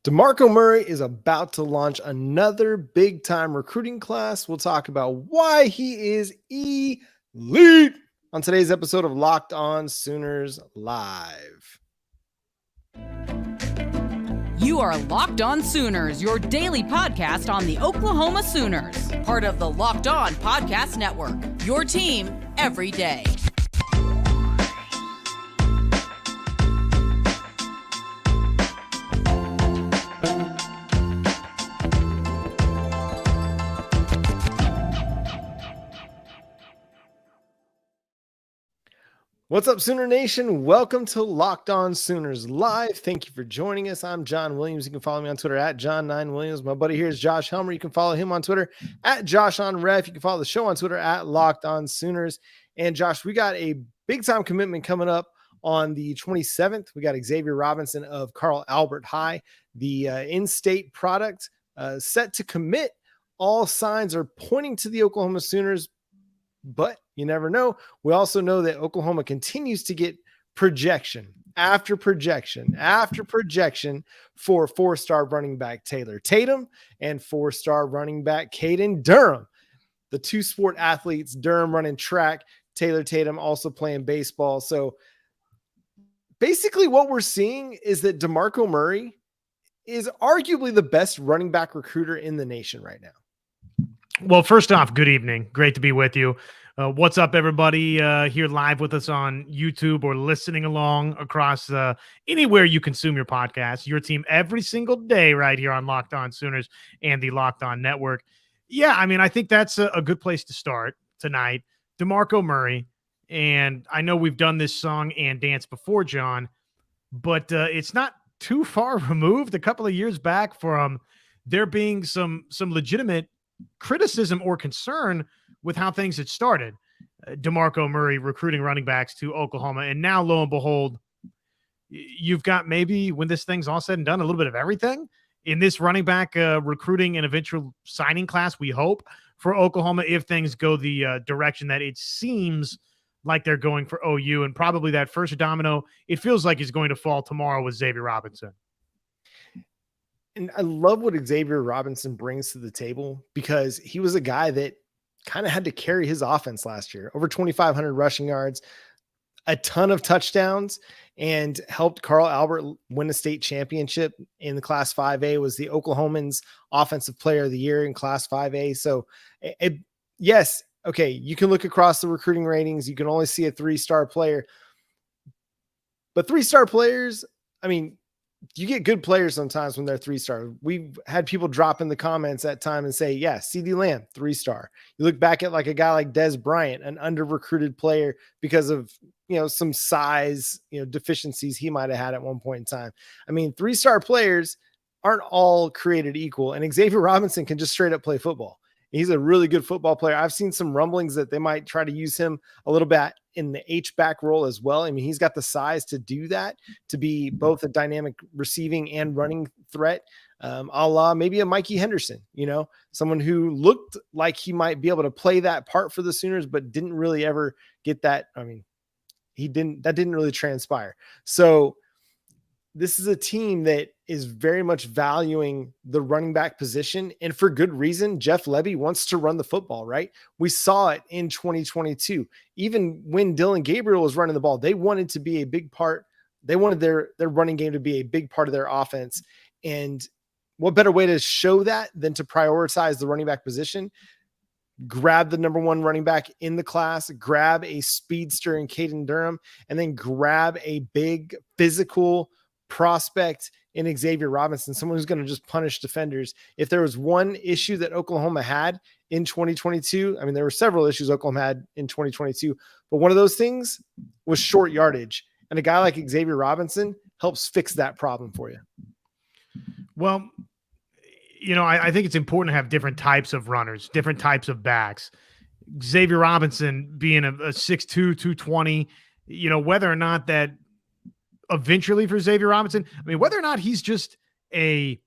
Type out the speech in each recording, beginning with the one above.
DeMarco Murray is about to launch another big-time recruiting class. We'll talk about why he is elite on today's episode of Locked On Sooners Live. You are Locked On Sooners, your daily podcast on the Oklahoma Sooners, part of the Locked On Podcast Network, your team every day. What's up, Sooner Nation? Welcome to Locked On Sooners Live. Thank you for joining us. I'm John Williams. You can follow me on Twitter at John9Williams. My buddy here is Josh Helmer. You can follow him on Twitter at JoshOnRef. You can follow the show on Twitter at Locked On Sooners. And Josh, we got a big-time commitment coming up on the 27th. We got Xavier Robinson of Carl Albert High, the in-state product, set to commit. All signs are pointing to the Oklahoma Sooners, but you never know. We also know that Oklahoma continues to get projection after projection after projection for four-star running back Taylor Tatum and four-star running back Caden Durham. The two sport athletes, Durham running track, Taylor Tatum also playing baseball. So basically what we're seeing is that DeMarco Murray is arguably the best running back recruiter in the nation right now. Well, first off, good evening. Great to be with you. What's up, everybody here live with us on YouTube or listening along across anywhere you consume your podcast, your team every single day right here on Locked On Sooners and the Locked On Network. Yeah, I mean, I think that's a good place to start tonight. DeMarco Murray, and I know we've done this song and dance before, John, but it's not too far removed a couple of years back from there being some legitimate criticism or concern with how things had started. DeMarco Murray recruiting running backs to Oklahoma. And now, lo and behold, you've got maybe, when this thing's all said and done, a little bit of everything in this running back recruiting and eventual signing class, we hope, for Oklahoma, if things go the direction that it seems like they're going for OU. And probably that first domino, it feels like is going to fall tomorrow with Xavier Robinson. And I love what Xavier Robinson brings to the table, because he was a guy that kind of had to carry his offense last year. Over 2,500 rushing yards, a ton of touchdowns, and helped Carl Albert win a state championship in the Class 5A, was the Oklahomans Offensive Player of the Year in Class 5A. So, yes, okay, you can look across the recruiting ratings. You can only see a three-star player. But three-star players, I mean, you get good players sometimes when they're three-star. We've had people drop in the comments at time and say, yeah, CD Lamb, three-star. You look back at like a guy like Des Bryant, an under-recruited player because of, some size, deficiencies he might've had at one point in time. I mean, three-star players aren't all created equal, and Xavier Robinson can just straight up play football. He's a really good football player. I've seen some rumblings that they might try to use him a little bit in the H-back role as well. I mean, he's got the size to do that, to be both a dynamic receiving and running threat, a la maybe a Mikey Henderson, someone who looked like he might be able to play that part for the Sooners, but didn't really ever get that. I mean, that didn't really transpire. So this is a team that is very much valuing the running back position, and for good reason. Jeff Lebby wants to run the football, right? We saw it in 2022. Even when Dylan Gabriel was running the ball, they wanted to be a big part. They wanted their running game to be a big part of their offense. And what better way to show that than to prioritize the running back position? Grab the number one running back in the class, grab a speedster in Caden Durham, and then grab a big physical prospect in Xavier Robinson, someone who's going to just punish defenders. If there was one issue that Oklahoma had in 2022, I mean, there were several issues Oklahoma had in 2022, but one of those things was short yardage. And a guy like Xavier Robinson helps fix that problem for you. Well, I think it's important to have different types of runners, different types of backs. Xavier Robinson being a 6'2", 220, whether or not that eventually for Xavier Robinson, I mean, whether or not he's just a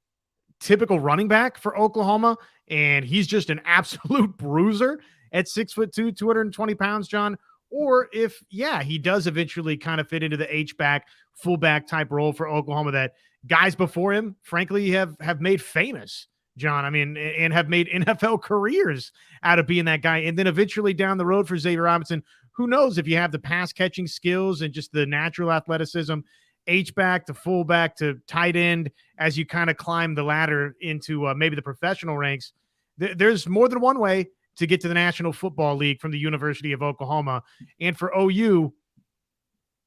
typical running back for Oklahoma and he's just an absolute bruiser at 6'2", 220 pounds, John, or if, he does eventually kind of fit into the H-back, fullback type role for Oklahoma that guys before him, frankly, have made famous, John. I mean, and have made NFL careers out of being that guy. And then eventually down the road for Xavier Robinson, who knows if you have the pass catching skills and just the natural athleticism, H-back to fullback to tight end, as you kind of climb the ladder into maybe the professional ranks, there's more than one way to get to the National Football League from the University of Oklahoma. And for OU,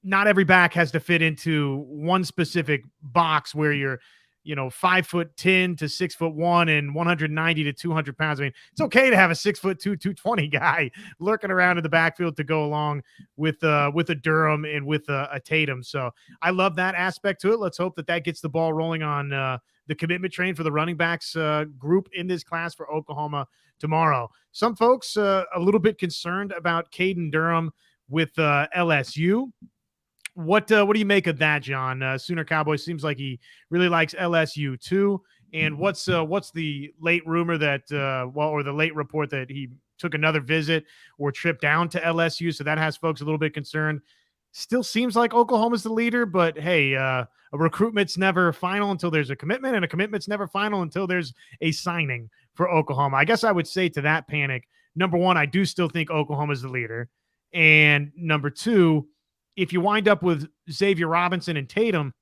not every back has to fit into one specific box where you're, 5'10" to 6'1" and 190 to 200 pounds. I mean, it's okay to have a 6'2", 220 guy lurking around in the backfield to go along with a Durham and with a Tatum. So I love that aspect to it. Let's hope that gets the ball rolling on the commitment train for the running backs group in this class for Oklahoma tomorrow. Some folks a little bit concerned about Caden Durham with LSU. What do you make of that, John? Sooner Cowboy seems like he really likes LSU too. And what's the late rumor that or the late report that he took another visit or trip down to LSU? So that has folks a little bit concerned. Still seems like Oklahoma's the leader, but hey, a recruitment's never final until there's a commitment, and a commitment's never final until there's a signing for Oklahoma. I guess I would say to that panic, number one, I do still think Oklahoma's the leader. And number two, if you wind up with Xavier Robinson and Tatum,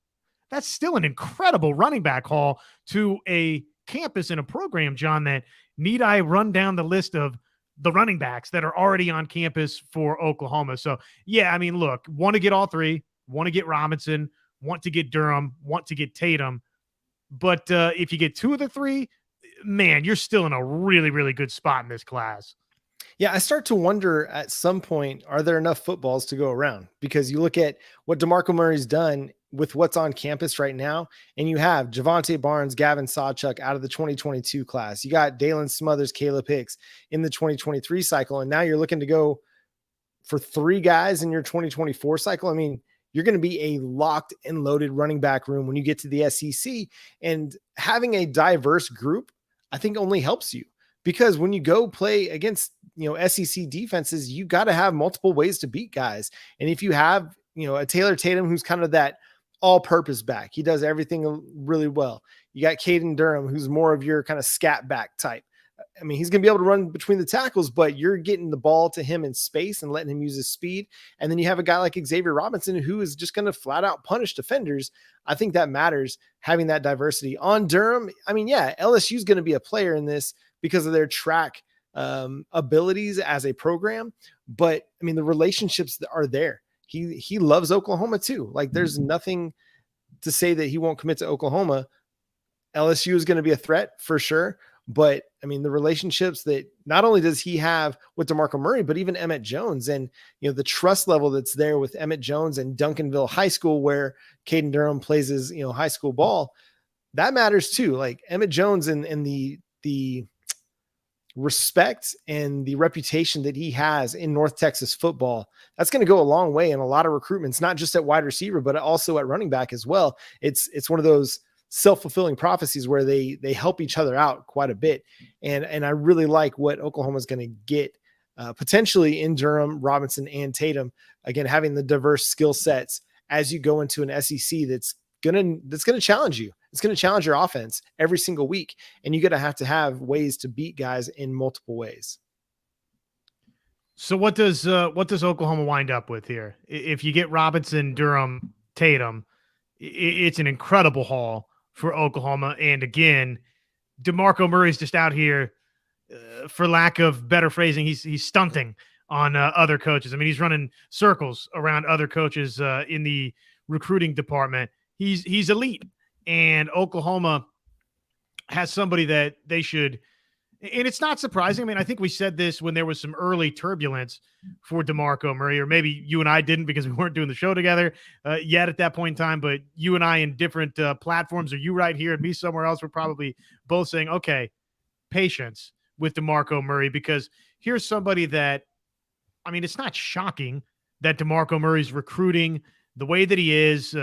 that's still an incredible running back haul to a campus and a program, John, that need I run down the list of the running backs that are already on campus for Oklahoma. So, yeah, I mean, look, want to get all three, want to get Robinson, want to get Durham, want to get Tatum. But if you get two of the three, man, you're still in a really, really good spot in this class. Yeah, I start to wonder at some point, are there enough footballs to go around? Because you look at what DeMarco Murray's done with what's on campus right now, and you have Javonte Barnes, Gavin Sawchuk out of the 2022 class. You got Dalen Smothers, Caleb Hicks in the 2023 cycle, and now you're looking to go for three guys in your 2024 cycle. I mean, you're going to be a locked and loaded running back room when you get to the SEC, and having a diverse group, I think only helps you. Because when you go play against, SEC defenses, you got to have multiple ways to beat guys. And if you have, a Taylor Tatum, who's kind of that all-purpose back, he does everything really well. You got Caden Durham, who's more of your kind of scat back type. I mean, he's going to be able to run between the tackles, but you're getting the ball to him in space and letting him use his speed. And then you have a guy like Xavier Robinson, who is just going to flat out punish defenders. I think that matters, having that diversity. On Durham, I mean, yeah, LSU is going to be a player in this because of their track abilities as a program. But I mean, the relationships that are there. He loves Oklahoma too. Like, there's nothing to say that he won't commit to Oklahoma. LSU is going to be a threat for sure. But I mean, the relationships that not only does he have with DeMarco Murray, but even Emmett Jones, and the trust level that's there with Emmett Jones and Duncanville High School, where Caden Durham plays his high school ball, that matters too. Like Emmett Jones and the respect and the reputation that he has in North Texas football, that's going to go a long way in a lot of recruitments, not just at wide receiver, but also at running back as well. It's one of those self-fulfilling prophecies where they help each other out quite a bit. And I really like what Oklahoma is going to get potentially in Durham, Robinson, and Tatum. Again, having the diverse skill sets as you go into an SEC that's going to challenge you. It's going to challenge your offense every single week. And you're going to have ways to beat guys in multiple ways. So what does Oklahoma wind up with here? If you get Robinson, Durham, Tatum, it's an incredible haul for Oklahoma. And again, DeMarco Murray's just out here, for lack of better phrasing, he's stunting on other coaches. I mean, he's running circles around other coaches in the recruiting department. He's elite, and Oklahoma has somebody that they should. And it's not surprising. I mean, I think we said this when there was some early turbulence for DeMarco Murray, or maybe you and I didn't because we weren't doing the show together yet at that point in time. But you and I in different platforms, or you right here and me somewhere else, we're probably both saying, okay, patience with DeMarco Murray, because here's somebody that, I mean, it's not shocking that DeMarco Murray's recruiting the way that he is,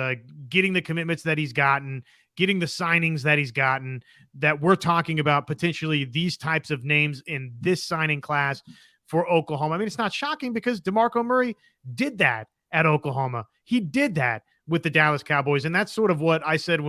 getting the commitments that he's gotten, getting the signings that he's gotten, that we're talking about potentially these types of names in this signing class for Oklahoma. I mean, it's not shocking because DeMarco Murray did that at Oklahoma. He did that with the Dallas Cowboys. And that's sort of what I said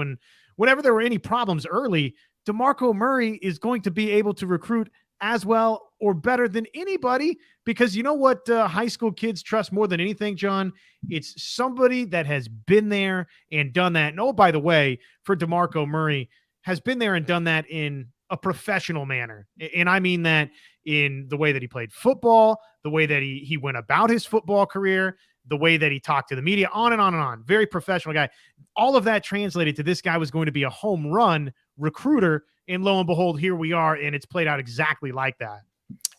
whenever there were any problems early, DeMarco Murray is going to be able to recruit as well or better than anybody, because you know what high school kids trust more than anything, John? It's somebody that has been there and done that. And oh, by the way, for DeMarco Murray, has been there and done that in a professional manner. And I mean that in the way that he played football, the way that he went about his football career, the way that he talked to the media, on and on and on. Very professional guy. All of that translated to this guy was going to be a home run recruiter. And lo and behold, here we are, and it's played out exactly like that.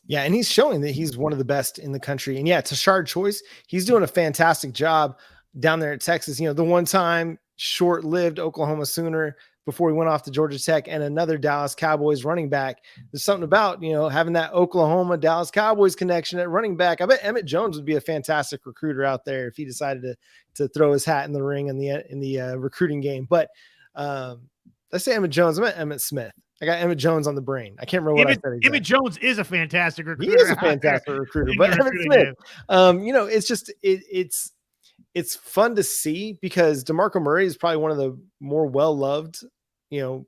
Yeah, and he's showing that he's one of the best in the country. And yeah, Tashard Choice, he's doing a fantastic job down there at Texas. You know, the one-time short-lived Oklahoma Sooner before he went off to Georgia Tech, and another Dallas Cowboys running back. There's something about, you know, having that Oklahoma Dallas Cowboys connection at running back. I bet Emmett Jones would be a fantastic recruiter out there if he decided to throw his hat in the ring in the recruiting game. But let's say Emmett Jones. I meant Emmett Smith. I got Emmett Jones on the brain. I can't remember what I said exactly. Emmett Jones is a fantastic recruiter. He is a fantastic recruiter, but Emmett Smith, you know, it's just, it's fun to see, because DeMarco Murray is probably one of the more well-loved, you know,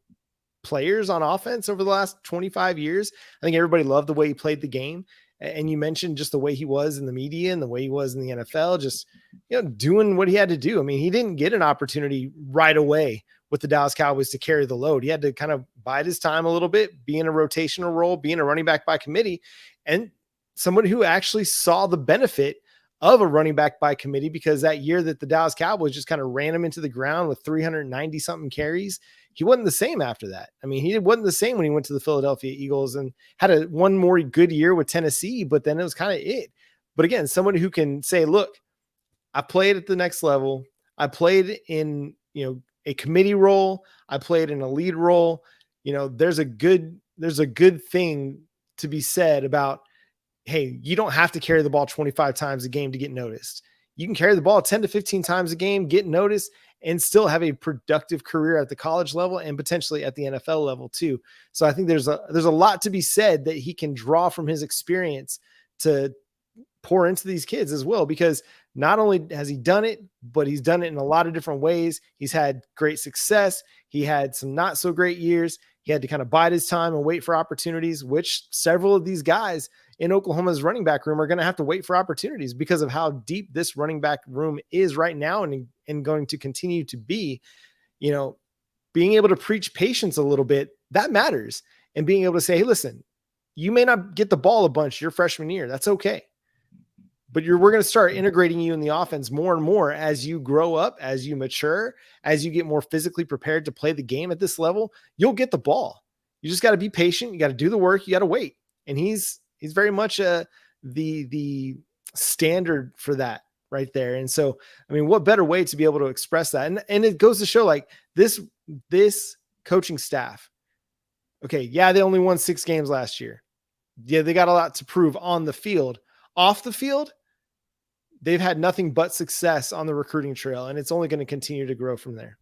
players on offense over the last 25 years. I think everybody loved the way he played the game. And you mentioned just the way he was in the media and the way he was in the NFL, just, you know, doing what he had to do. I mean, he didn't get an opportunity right away with the Dallas Cowboys to carry the load. He had to kind of bide his time a little bit, be in a rotational role, being a running back by committee, and somebody who actually saw the benefit of a running back by committee, because that year that the Dallas Cowboys just kind of ran him into the ground with 390 something carries, he wasn't the same after that. I mean, he wasn't the same when he went to the Philadelphia Eagles and had one more good year with Tennessee, but then it was kind of it. But again, somebody who can say, look, I played at the next level. I played in, you know, a committee role. I played in a lead role. You know, there's a good thing to be said about, hey, you don't have to carry the ball 25 times a game to get noticed. You can carry the ball 10 to 15 times a game, get noticed, and still have a productive career at the college level and potentially at the NFL level too. So I think there's a lot to be said that he can draw from his experience to pour into these kids as well, because not only has he done it, but he's done it in a lot of different ways. He's had great success. He had some not so great years. He had to kind of bide his time and wait for opportunities, which several of these guys in Oklahoma's running back room are going to have to wait for opportunities because of how deep this running back room is right now and going to continue to be. You know, being able to preach patience a little bit, that matters. And being able to say, hey, listen, you may not get the ball a bunch your freshman year. That's okay. But we're going to start integrating you in the offense more and more as you grow up, as you mature, as you get more physically prepared to play the game at this level. You'll get the ball. You just got to be patient. You got to do the work. You got to wait. And he's very much the standard for that right there. And so, I mean, what better way to be able to express that? And it goes to show, like, this coaching staff. Okay, yeah, they only won 6 games last year. Yeah, they got a lot to prove on the field. Off the field, they've had nothing but success on the recruiting trail, and it's only going to continue to grow from there.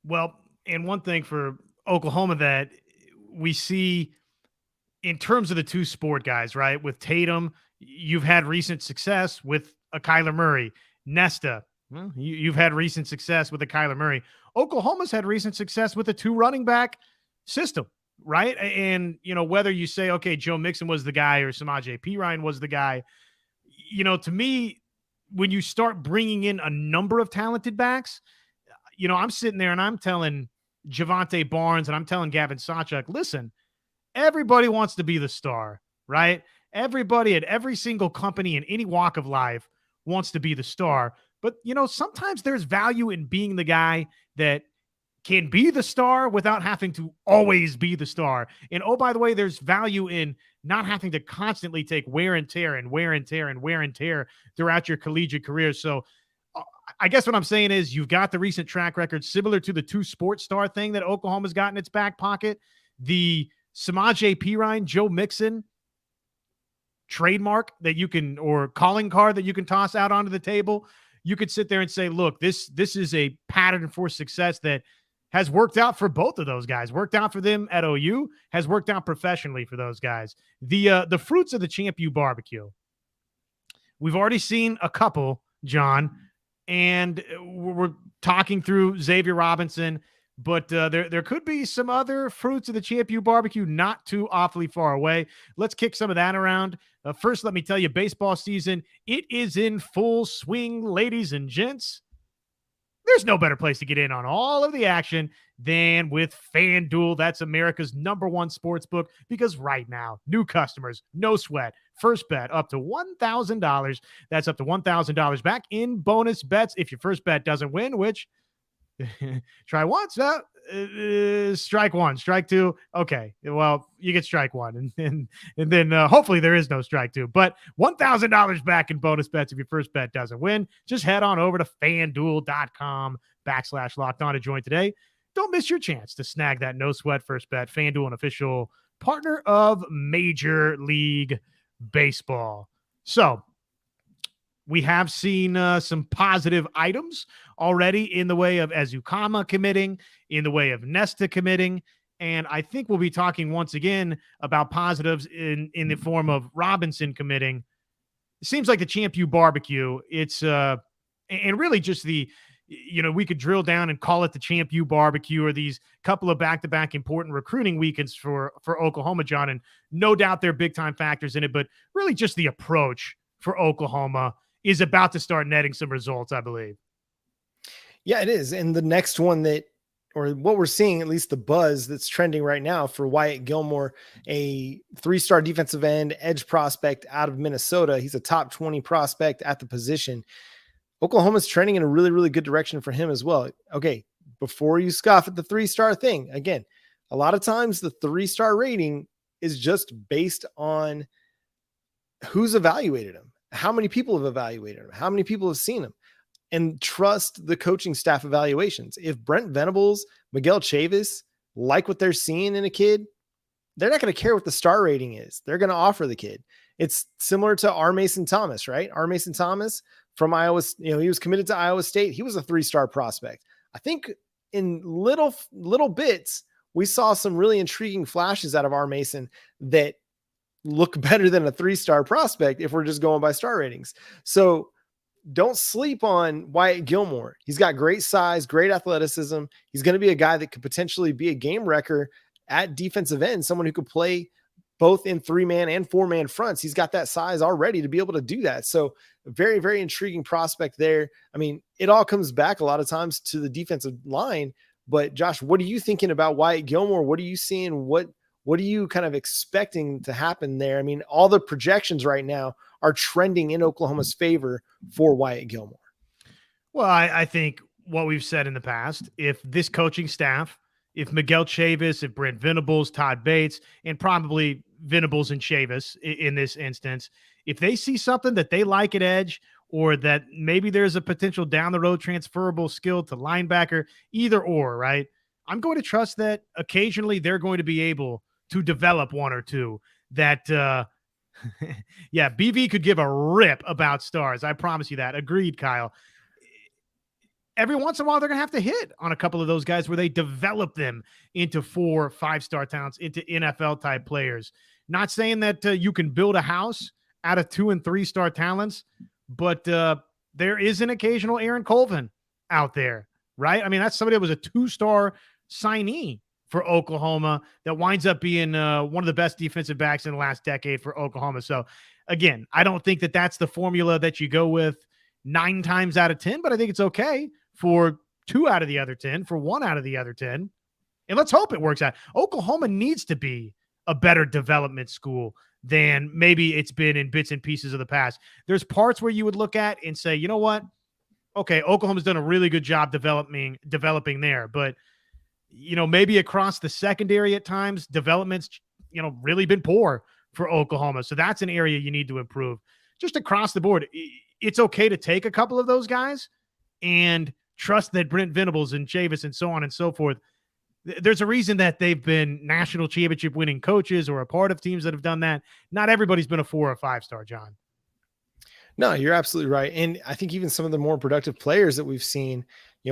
Well, and one thing for Oklahoma that we see in terms of the two sport guys, right? With Tatum, you've had recent success with a Kyler Murray. Nesta, well, you've had recent success with a Kyler Murray. Oklahoma's had recent success with a 2 running back system, right? And, you know, whether you say, okay, Joe Mixon was the guy or Samaje Perine was the guy, you know, to me, when you start bringing in a number of talented backs, you know, I'm sitting there and I'm telling Javonte Barnes and I'm telling Gavin Sawchuk, listen, everybody wants to be the star, right? Everybody at every single company in any walk of life wants to be the star. But, you know, sometimes there's value in being the guy that can be the star without having to always be the star. And, oh, by the way, there's value in not having to constantly take wear and tear and wear and tear and wear and tear throughout your collegiate career. So I guess what I'm saying is you've got the recent track record similar to the 2 sports star thing that Oklahoma's got in its back pocket. The Samaje Perine, Joe Mixon trademark that you can, or calling card that you can toss out onto the table. You could sit there and say, look, this is a pattern for success that has worked out for both of those guys, worked out for them at OU, has worked out professionally for those guys. The fruits of the Champ U barbecue. We've already seen a couple, John, and we're talking through Xavier Robinson, but there could be some other fruits of the Champion Barbecue not too awfully far away. Let's kick some of that around. First, let me tell you, baseball season, it is in full swing, ladies and gents. There's no better place to get in on all of the action than with FanDuel. That's America's #1 sports book, because right now, new customers, no sweat, first bet up to $1,000. That's up to $1,000 back in bonus bets if your first bet doesn't win, which try once, strike one, strike two. Okay, well, you get strike one, and then hopefully there is no strike two. But $1,000 back in bonus bets if your first bet doesn't win. Just head on over to FanDuel.com/locked on to join today. Don't miss your chance to snag that no sweat first bet. FanDuel, an official partner of Major League Baseball. So we have seen some positive items already in the way of Azukama committing, in the way of Nesta committing. And I think we'll be talking once again about positives in the form of Robinson committing. It seems like the Champion Barbecue, it's and really just we could drill down and call it the Champion Barbecue, or these couple of back-to-back important recruiting weekends for Oklahoma, John. And no doubt they're big-time factors in it, but really just the approach for Oklahoma is about to start netting some results, I believe. Yeah, it is. And the next one what we're seeing, at least the buzz that's trending right now for Wyatt Gilmore, a 3-star defensive end edge prospect out of Minnesota. He's a top 20 prospect at the position. Oklahoma's trending in a really, really good direction for him as well. Okay, before you scoff at the 3-star thing, again, a lot of times the 3-star rating is just based on who's evaluated him, how many people have evaluated him, how many people have seen him, and trust the coaching staff evaluations. If Brent Venables, Miguel Chavis like what they're seeing in a kid, they're not going to care what the star rating is. They're going to offer the kid. It's similar to R. Mason Thomas, right? R. Mason Thomas from Iowa, he was committed to Iowa State. He was a 3-star prospect. I think in little bits, we saw some really intriguing flashes out of R. Mason that look better than a 3-star prospect if we're just going by star ratings. So don't sleep on Wyatt Gilmore. He's got great size, great athleticism. He's going to be a guy that could potentially be a game wrecker at defensive end, someone who could play both in 3-man and 4-man fronts. He's got that size already to be able to do that. So very, very intriguing prospect there. I mean, it all comes back a lot of times to the defensive line, but Josh, what are you thinking about Wyatt Gilmore? What are you seeing? What are you kind of expecting to happen there? I mean, all the projections right now are trending in Oklahoma's favor for Wyatt Gilmore. Well, I think what we've said in the past, if this coaching staff, if Miguel Chavis, if Brent Venables, Todd Bates, and probably Venables and Chavis in this instance, if they see something that they like at edge, or that maybe there's a potential down the road transferable skill to linebacker, either or, right? I'm going to trust that occasionally they're going to be able to develop one or two that, yeah, BV could give a rip about stars. I promise you that. Agreed, Kyle. Every once in a while, they're going to have to hit on a couple of those guys where they develop them into 4 or 5-star talents, into NFL-type players. Not saying that you can build a house out of 2 and 3-star talents, but there is an occasional Aaron Colvin out there, right? I mean, that's somebody that was a 2-star signee for Oklahoma that winds up being one of the best defensive backs in the last decade for Oklahoma. So, again, I don't think that that's the formula that you go with 9 times out of 10, but I think it's okay for 2 out of the other 10, for 1 out of the other 10. And let's hope it works out. Oklahoma needs to be a better development school than maybe it's been in bits and pieces of the past. There's parts where you would look at and say, you know what? Okay, Oklahoma's done a really good job developing there, but maybe across the secondary at times, development's, really been poor for Oklahoma. So that's an area you need to improve. Just across the board, it's okay to take a couple of those guys and trust that Brent Venables and Chavis and so on and so forth. There's a reason that they've been national championship winning coaches or a part of teams that have done that. Not everybody's been a 4 or 5-star, John. No, you're absolutely right. And I think even some of the more productive players that we've seen,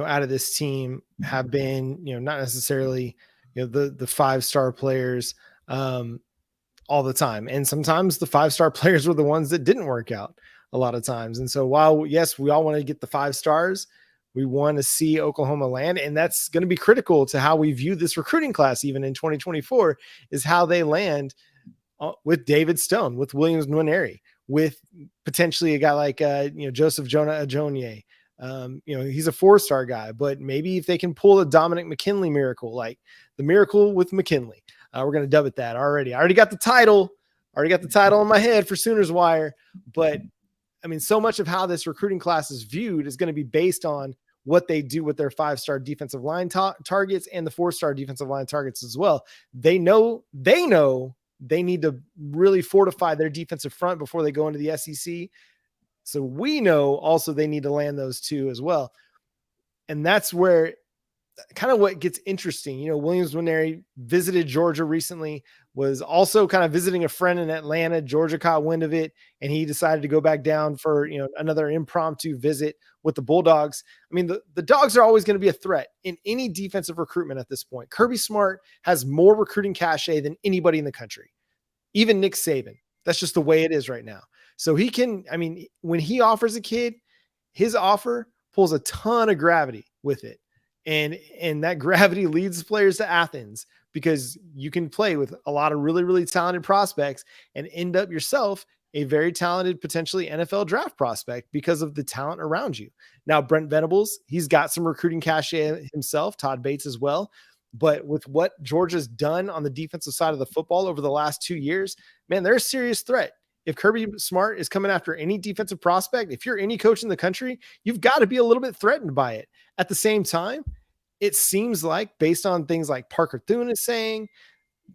out of this team have been, not necessarily, the 5-star players all the time. And sometimes the 5-star players were the ones that didn't work out. a lot of times. And so while, yes, we all want to get the 5 stars, we want to see Oklahoma land. And that's going to be critical to how we view this recruiting class, even in 2024, is how they land with David Stone, with Williams Nwaneri, with potentially a guy like, Joseph Jonah Ajonye. He's a 4-star guy, but maybe if they can pull a Dominic McKinley miracle, like the miracle with McKinley, we're going to dub it that already. I already got the title in my head for Sooners Wire, but I mean, so much of how this recruiting class is viewed is going to be based on what they do with their 5-star defensive line targets and the 4-star defensive line targets as well. They know they need to really fortify their defensive front before they go into the SEC. So we know also they need to land those 2 as well. And that's where kind of what gets interesting. Williams Nwaneri visited Georgia recently, was also kind of visiting a friend in Atlanta. Georgia caught wind of it, and he decided to go back down for, another impromptu visit with the Bulldogs. I mean, the Dogs are always going to be a threat in any defensive recruitment at this point. Kirby Smart has more recruiting cachet than anybody in the country, even Nick Saban. That's just the way it is right now. So he can, I mean, when he offers a kid, his offer pulls a ton of gravity with it. And that gravity leads players to Athens, because you can play with a lot of really, really talented prospects and end up yourself a very talented, potentially NFL draft prospect because of the talent around you. Now, Brent Venables, he's got some recruiting cachet himself, Todd Bates as well. But with what Georgia's done on the defensive side of the football over the last 2 years, man, they're a serious threat. If Kirby Smart is coming after any defensive prospect, if you're any coach in the country, you've got to be a little bit threatened by it. At the same time, it seems like, based on things like Parker Thune is saying,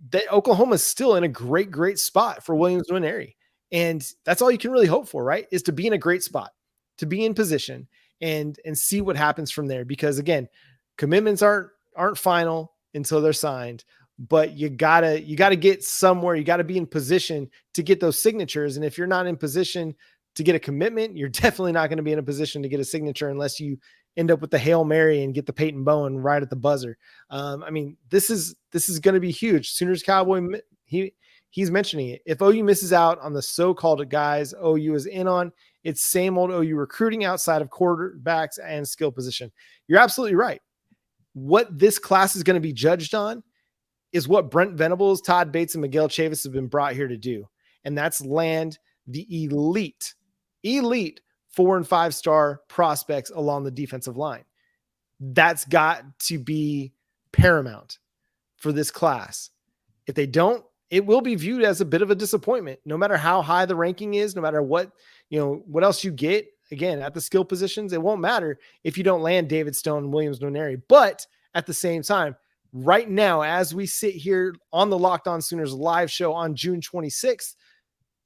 that Oklahoma is still in a great, great spot for Williams Nwaneri. And that's all you can really hope for, right? Is to be in a great spot, to be in position and see what happens from there. Because again, commitments aren't final until they're signed, but you gotta get somewhere. You gotta be in position to get those signatures. And if you're not in position to get a commitment, you're definitely not going to be in a position to get a signature unless you end up with the Hail Mary and get the Peyton Bowen right at the buzzer. I mean, this is going to be huge. Sooners Cowboy, he's mentioning it. If OU misses out on the so-called guys OU is in on, it's same old OU recruiting outside of quarterbacks and skill position. You're absolutely right. What this class is going to be judged on is what Brent Venables, Todd Bates, and Miguel Chavis have been brought here to do. And that's land the elite 4- and 5-star prospects along the defensive line. That's got to be paramount for this class. If they don't, it will be viewed as a bit of a disappointment, no matter how high the ranking is, no matter what else you get. Again, at the skill positions, it won't matter if you don't land David Stone and Williams Nwaneri. But at the same time, right now, as we sit here on the Locked On Sooners live show on June 26th,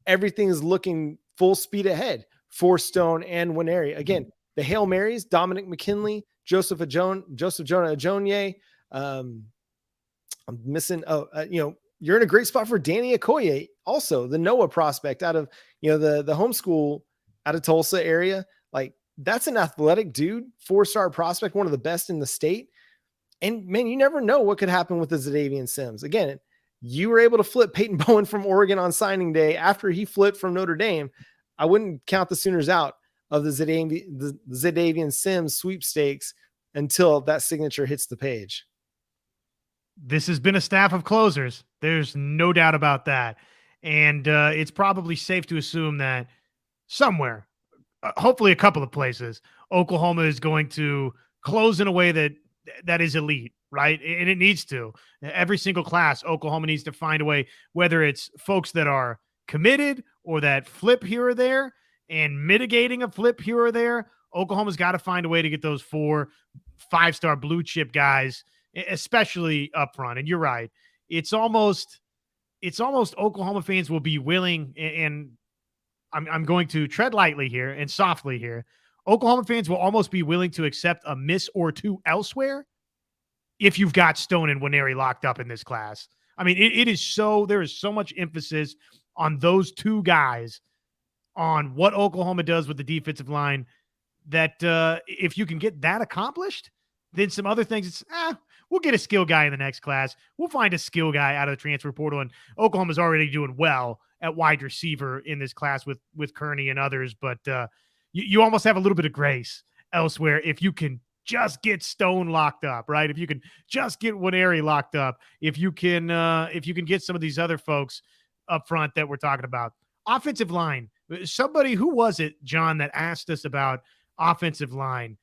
everything is looking full speed ahead for Stone and Nwaneri. Again, the Hail Marys, Dominic McKinley, Joseph Jonah Ajonye. I'm missing. You're in a great spot for Danny Okoye, also the Noah prospect out of the homeschool out of Tulsa area. Like, that's an athletic dude, 4-star prospect, one of the best in the state. And man, you never know what could happen with the Zadavian Sims. Again, you were able to flip Peyton Bowen from Oregon on signing day after he flipped from Notre Dame. I wouldn't count the Sooners out of the Zadavian Sims sweepstakes until that signature hits the page. This has been a staff of closers. There's no doubt about that. And it's probably safe to assume that somewhere, hopefully a couple of places, Oklahoma is going to close in a way that is elite, right? And it needs to. Every single class, Oklahoma needs to find a way, whether it's folks that are committed or that flip here or there and mitigating a flip here or there. Oklahoma's got to find a way to get those 4 5-star blue chip guys, especially up front. And you're right. It's almost Oklahoma fans will be willing, and I'm going to tread lightly here and softly here. Oklahoma fans will almost be willing to accept a miss or two elsewhere if you've got Stone and Nwaneri locked up in this class. I mean, there is so much emphasis on those 2 guys, on what Oklahoma does with the defensive line, that if you can get that accomplished, then some other things, we'll get a skill guy in the next class. We'll find a skill guy out of the transfer portal, and Oklahoma's already doing well at wide receiver in this class with Kearney and others, but you almost have a little bit of grace elsewhere if you can just get Stone locked up, right? If you can just get Waneri locked up, if you can get some of these other folks up front that we're talking about. Offensive line. Somebody, who was it, John, that asked us about offensive line?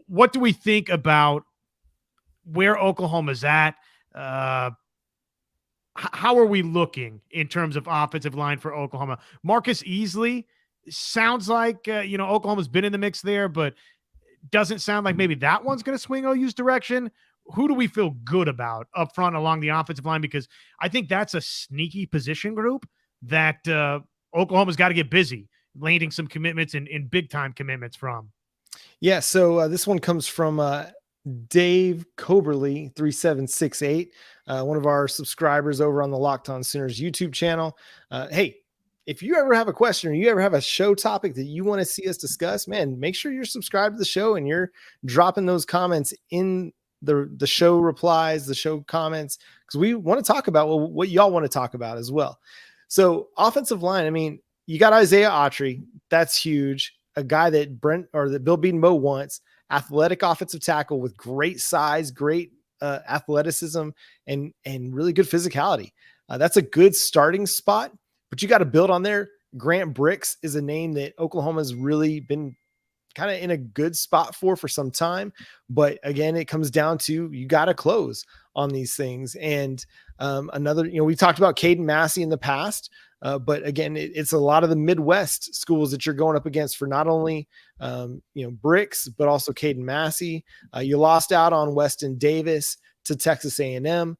What do we think about where Oklahoma's at? How are we looking in terms of offensive line for Oklahoma? Marcus Easley sounds like, Oklahoma's been in the mix there, but doesn't sound like maybe that one's going to swing OU's direction. Who do we feel good about up front along the offensive line? Because I think that's a sneaky position group that Oklahoma's got to get busy landing some commitments and big-time commitments from. Yeah, so this one comes from Dave Coberly 3768, one of our subscribers over on the Locked On Sooners YouTube channel. Hey, if you ever have a question or you ever have a show topic that you want to see us discuss, man, make sure you're subscribed to the show and you're dropping those comments in the show replies, the show comments, because we want to talk about what y'all want to talk about as well. So offensive line, I mean, you got Isaiah Autry. That's huge. A guy that Bill Bedenbaugh wants, athletic offensive tackle with great size, great athleticism, and really good physicality. That's a good starting spot, but you got to build on there. Grant Brix is a name that Oklahoma's really been kind of in a good spot for some time. But again, it comes down to, you got to close on these things. And we talked about Caden Massey in the past, but again, it's a lot of the Midwest schools that you're going up against for not only, Brix, but also Caden Massey. You lost out on Weston Davis to Texas A&M.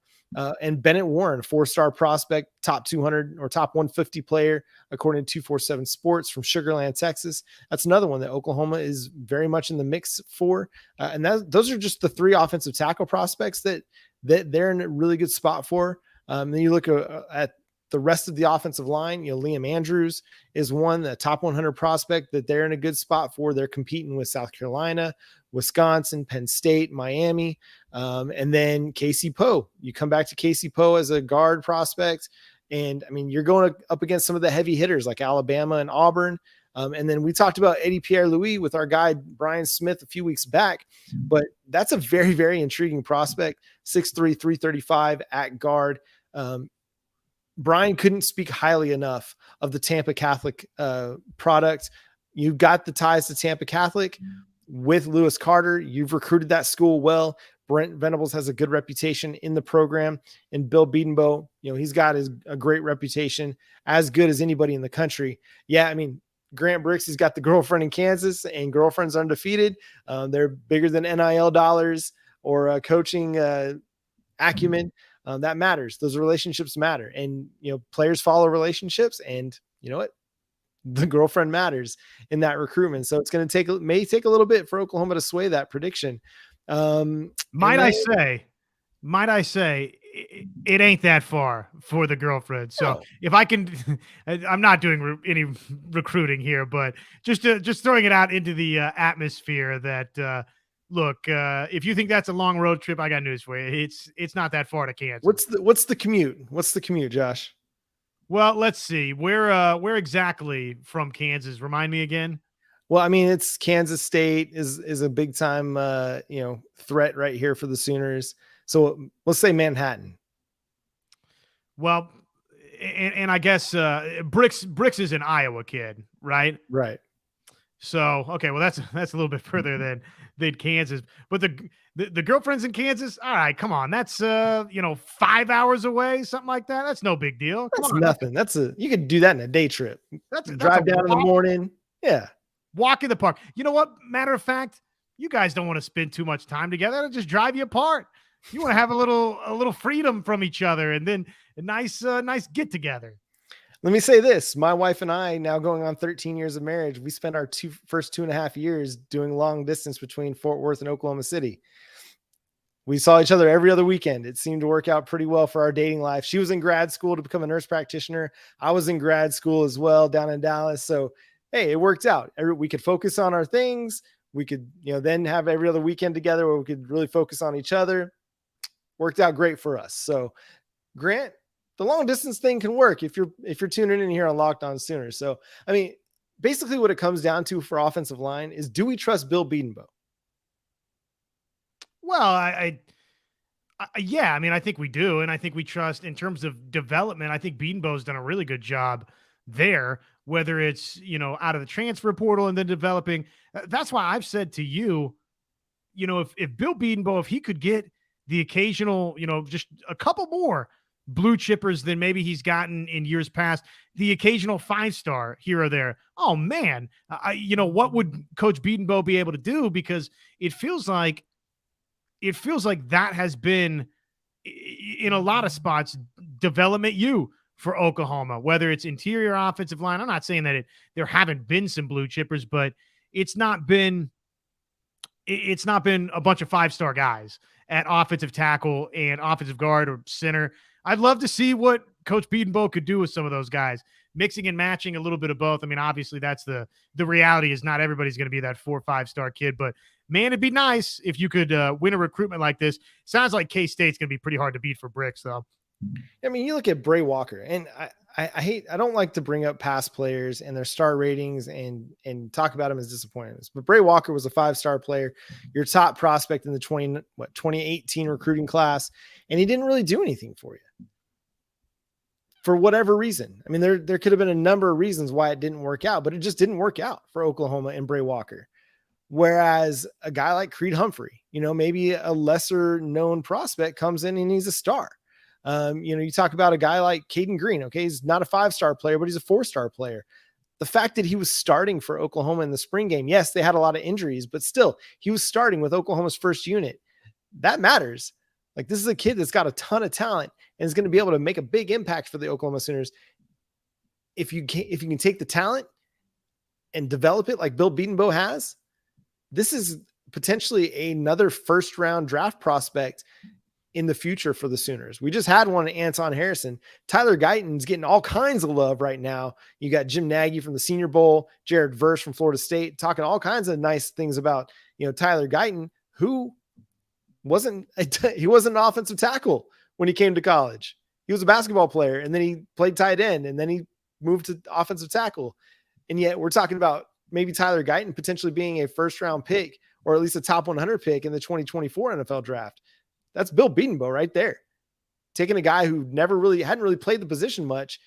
And Bennett Warren, 4-star prospect, top 200 or top 150 player, according to 247 Sports from Sugar Land, Texas. That's another one that Oklahoma is very much in the mix for. And those are just the 3 offensive tackle prospects that they're in a really good spot for. Then you look at the rest of the offensive line. Liam Andrews is one, the top 100 prospect that they're in a good spot for. They're competing with South Carolina, Wisconsin, Penn State, Miami, and then Casey Poe. You come back to Casey Poe as a guard prospect, and I mean, you're going up against some of the heavy hitters like Alabama and Auburn. And then we talked about Eddie Pierre-Louis with our guy Brian Smith a few weeks back, but that's a very, very intriguing prospect. 6'3", 335 at guard. Brian couldn't speak highly enough of the Tampa Catholic product. You've got the ties to Tampa Catholic with Lewis Carter. You've recruited that school well. Brent Venables has a good reputation in the program, and Bill Bedenbaugh, he's got a great reputation, as good as anybody in the country. Yeah, I mean, Grant Brix has got the girlfriend in Kansas, and girlfriend's undefeated. They're bigger than NIL dollars or coaching acumen. That matters. Those relationships matter, and players follow relationships, and you know what? The girlfriend matters in that recruitment. So it's going to may take a little bit for Oklahoma to sway that prediction. Might I say, it ain't that far for the girlfriend. So if I can, I'm not doing any recruiting here, but just throwing it out into the atmosphere that, look, if you think that's a long road trip, I got news for you. It's not that far to Kansas. What's the commute? What's the commute, Josh? Well, let's see. Where exactly from Kansas? Remind me again. Well, I mean, it's Kansas State is a big time threat right here for the Sooners. So let's say Manhattan. Well, and I guess Brix is an Iowa kid, right? Right. So okay, well that's a little bit further than Kansas, but the girlfriend's in Kansas. All right, come on, that's 5 hours away, something like that. That's no big deal. That's nothing. You could do that in a day trip. Drive down in the morning. Yeah, walk in the park. You know what? Matter of fact, you guys don't want to spend too much time together. It'll just drive you apart. You want to have a little freedom from each other, and then a nice get together. Let me say this. My wife and I, now going on 13 years of marriage, we spent our first 2.5 years doing long distance between Fort Worth and Oklahoma City. We saw each other every other weekend. It seemed to work out pretty well for our dating life. She was in grad school to become a nurse practitioner. I was in grad school as well down in Dallas. So, hey, it worked out. We could focus on our things. We could, then have every other weekend together where we could really focus on each other. Worked out great for us. So, Grant, the long distance thing can work if you're tuning in here on Locked On Sooners. So, I mean, basically what it comes down to for offensive line is, do we trust Bill Bedenbaugh? Well, yeah, I mean, I think we do. And I think we trust in terms of development. I think Bedenbaugh's done a really good job there, whether it's, out of the transfer portal and then developing. That's why I've said to you, if Bill Bedenbaugh, if he could get the occasional, just a couple more blue chippers than maybe he's gotten in years past, the occasional 5-star here or there. Oh man, what would Coach Bedenbaugh be able to do? Because it feels like that has been, in a lot of spots, development for Oklahoma, whether it's interior offensive line. I'm not saying that there haven't been some blue chippers, but it's not been a bunch of 5-star guys at offensive tackle and offensive guard or center. I'd love to see what Coach Bedenbaugh could do with some of those guys, mixing and matching a little bit of both. I mean, obviously that's the reality, is not everybody's going to be that 4 or 5-star kid, but man, it'd be nice if you could win a recruitment like this. Sounds like K-State's going to be pretty hard to beat for bricks, though. I mean, you look at Bray Walker, and I don't like to bring up past players and their star ratings and talk about them as disappointments, but Bray Walker was a 5-star player, your top prospect in the 2018 recruiting class, and he didn't really do anything for you for whatever reason. I mean, there could have been a number of reasons why it didn't work out, but it just didn't work out for Oklahoma and Bray Walker. Whereas a guy like Creed Humphrey, maybe a lesser known prospect, comes in and he's a star. You talk about a guy like Caden Green. Okay, he's not a 5-star player, but he's a 4-star player. The fact that he was starting for Oklahoma in the spring game, yes, they had a lot of injuries, but still, he was starting with Oklahoma's first unit. That matters. Like, this is a kid that's got a ton of talent and is going to be able to make a big impact for the Oklahoma Sooners. If you can take the talent and develop it like Bill Bedenbaugh has, this is potentially another first-round draft prospect in the future for the Sooners. We just had one at Anton Harrison. Tyler Guyton's getting all kinds of love right now. You got Jim Nagy from the Senior Bowl, Jared Verse from Florida State, talking all kinds of nice things about, Tyler Guyton, who he wasn't an offensive tackle when he came to college. He was a basketball player, and then he played tight end, and then he moved to offensive tackle. And yet we're talking about maybe Tyler Guyton potentially being a first-round pick, or at least a top 100 pick in the 2024 NFL draft. That's Bill Bedenbaugh right there, taking a guy who hadn't really played the position much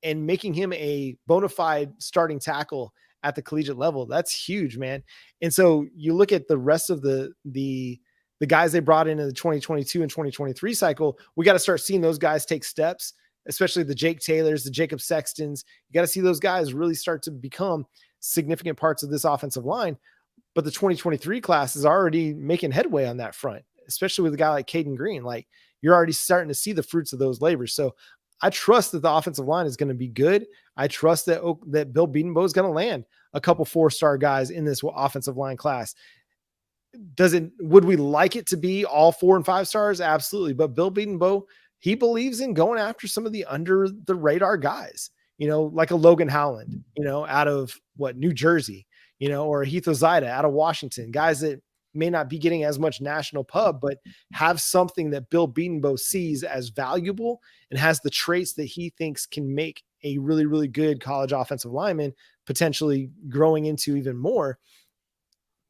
and making him a bona fide starting tackle at the collegiate level. That's huge, man. And so you look at the rest of the guys they brought in the 2022 and 2023 cycle. We got to start seeing those guys take steps, especially the Jake Taylors, the Jacob Sextons. You got to see those guys really start to become significant parts of this offensive line. But the 2023 class is already making headway on that front, especially with a guy like Caden Green. Like, you're already starting to see the fruits of those labors. So I trust that the offensive line is going to be good. I trust that Bill Bedenbaugh is going to land a couple 4-star guys in this offensive line class. Would we like it to be all 4 and 5 stars? Absolutely. But Bill Bedenbaugh, he believes in going after some of the under the radar guys, like a Logan Howland, out of New Jersey, or a Heath Ozida out of Washington, guys that may not be getting as much national pub, but have something that Bill Bedenbaugh sees as valuable and has the traits that he thinks can make a really, really good college offensive lineman, potentially growing into even more.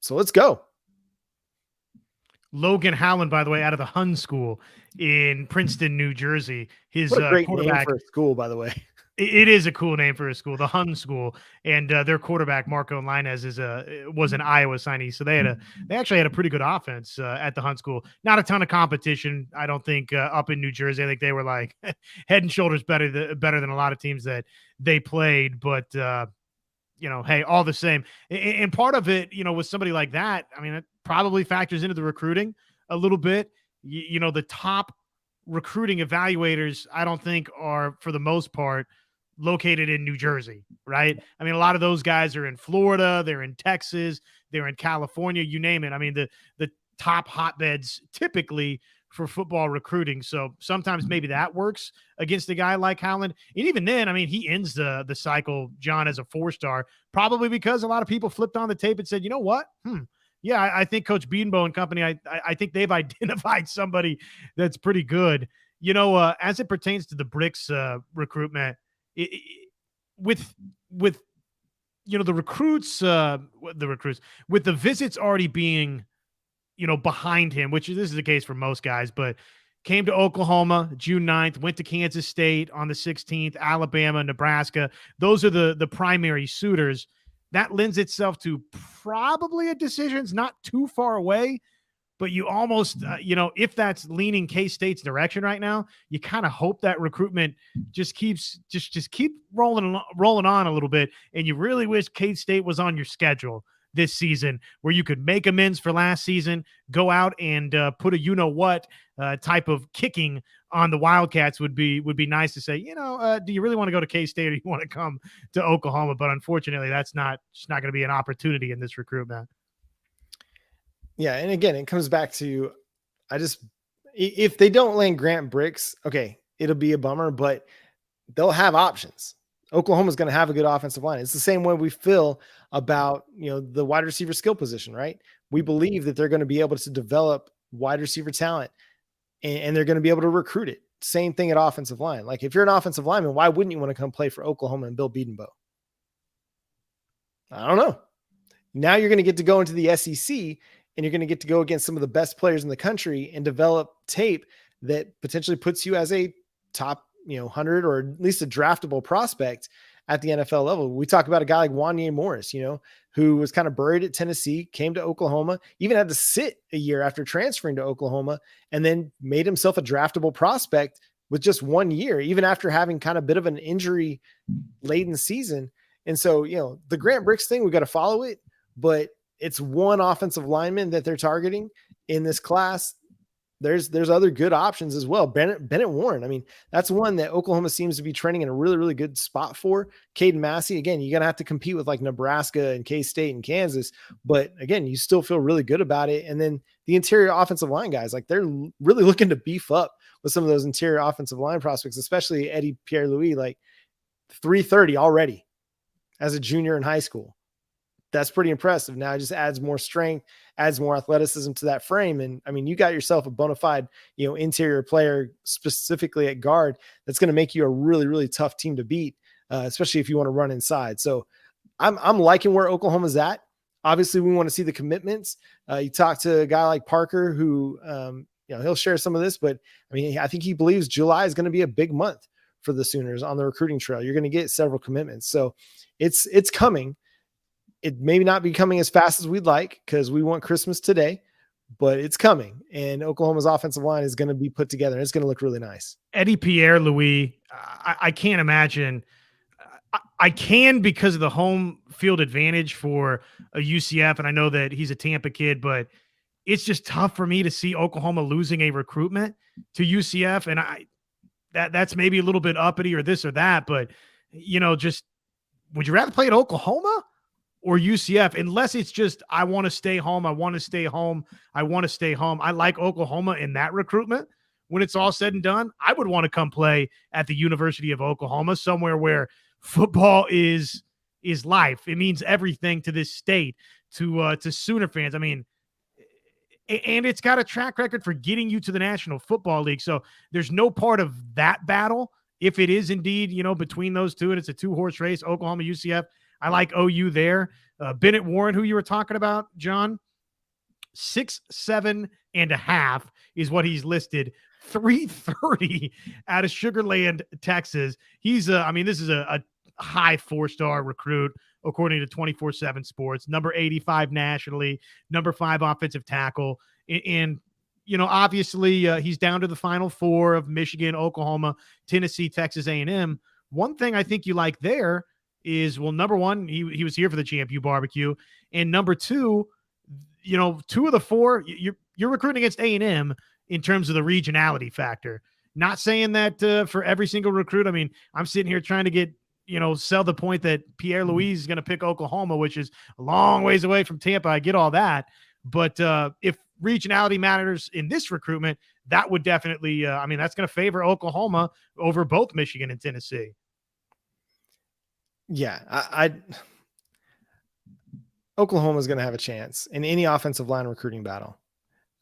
So let's go. Logan Howland, by the way, out of the Hun School in Princeton, New Jersey. His what a great quarterback name for a school, by the way. It is a cool name for a school, the Hun School, and their quarterback Marco Linez was an Iowa signee, so they actually had a pretty good offense at the Hun School. Not a ton of competition, I don't think, up in New Jersey. I think they were like head and shoulders better than a lot of teams that they played, but hey, all the same. And part of it, with somebody like that, I mean, it probably factors into the recruiting a little bit. The top recruiting evaluators, I don't think, are, for the most part, located in New Jersey, right? I mean, a lot of those guys are in Florida, they're in Texas, they're in California, you name it. I mean, the top hotbeds typically for football recruiting. So sometimes maybe that works against a guy like Howland. And even then, I mean, he ends the cycle, John, as a 4-star, probably because a lot of people flipped on the tape and said, you know what? Yeah, I think Coach Bedenbaugh and company, I think they've identified somebody that's pretty good. as it pertains to the Bricks recruitment, with the recruits, with the visits already being, behind him, which this is the case for most guys, but came to Oklahoma June 9th, went to Kansas State on the 16th, Alabama, Nebraska. Those are the primary suitors. That lends itself to probably a decision's not too far away, but you almost, if that's leaning K-State's direction right now, you kind of hope that recruitment just keep rolling on a little bit. And you really wish K-State was on your schedule this season, where you could make amends for last season, go out and put a type of kicking on the Wildcats would be nice to say, do you really want to go to K-State, or you want to come to Oklahoma? But unfortunately, that's not going to be an opportunity in this recruitment. Yeah, and again, it comes back to, if they don't land Grant Bricks, okay, it'll be a bummer, but they'll have options. Oklahoma's going to have a good offensive line. It's the same way we feel about, the wide receiver skill position, right? We believe that they're going to be able to develop wide receiver talent, and they're going to be able to recruit it. Same thing at offensive line. Like, if you're an offensive lineman, why wouldn't you want to come play for Oklahoma and Bill Bedenbaugh? I don't know. Now you're going to get to go into the SEC, and you're going to get to go against some of the best players in the country and develop tape that potentially puts you as a top, 100 or at least a draftable prospect at the NFL level. We talk about a guy like Wanye Morris, who was kind of buried at Tennessee, came to Oklahoma, even had to sit a year after transferring to Oklahoma, and then made himself a draftable prospect with just 1 year, even after having kind of a bit of an injury laden season. And so, the Grant Bricks thing, we got to follow it, but it's one offensive lineman that they're targeting in this class. There's other good options as well. Bennett Warren. I mean, that's one that Oklahoma seems to be trending in a really, really good spot for. Caden Massey, again, you're going to have to compete with like Nebraska and K-State and Kansas, but again, you still feel really good about it. And then the interior offensive line guys, like, they're really looking to beef up with some of those interior offensive line prospects, especially Eddie Pierre-Louis, like 330 already as a junior in high school. That's pretty impressive. Now it just adds more strength, adds more athleticism to that frame. And I mean, you got yourself a bona fide, interior player specifically at guard that's going to make you a really, really tough team to beat, especially if you want to run inside. So I'm liking where Oklahoma's at. Obviously, we want to see the commitments. You talk to a guy like Parker who, he'll share some of this, but I mean, I think he believes July is going to be a big month for the Sooners on the recruiting trail. You're going to get several commitments. So it's coming. It may not be coming as fast as we'd like because we want Christmas today, but it's coming. And Oklahoma's offensive line is going to be put together, and it's going to look really nice. Eddie Pierre-Louis, I can't imagine. I can because of the home field advantage for a UCF, and I know that he's a Tampa kid, but it's just tough for me to see Oklahoma losing a recruitment to UCF. And that's maybe a little bit uppity or this or that, but, just would you rather play at Oklahoma or UCF, unless it's just, I want to stay home. I want to stay home. I want to stay home. I like Oklahoma in that recruitment. When it's all said and done, I would want to come play at the University of Oklahoma, somewhere where football is life. It means everything to this state, to Sooner fans. I mean, and it's got a track record for getting you to the National Football League. So there's no part of that battle. If it is indeed, between those two, and it's a 2-horse race, Oklahoma, UCF, I like OU there. Bennett Warren, who you were talking about, John, 6'7.5" is what he's listed. 330 out of Sugar Land, Texas. He's this is a high 4-star recruit, according to 24/7 Sports. Number 85 nationally, number 5 offensive tackle. And obviously he's down to the Final Four of Michigan, Oklahoma, Tennessee, Texas A&M. One thing I think you like there is, well, number one, he was here for the Champ U barbecue, and number two, 2 of the 4 you're recruiting against A&M in terms of the regionality factor. Not saying that for every single recruit. I mean, I'm sitting here trying to get sell the point that Pierre-Louis is going to pick Oklahoma, which is a long ways away from Tampa. I get all that, but if regionality matters in this recruitment, that would definitely that's going to favor Oklahoma over both Michigan and Tennessee. Yeah, Oklahoma's going to have a chance in any offensive line recruiting battle.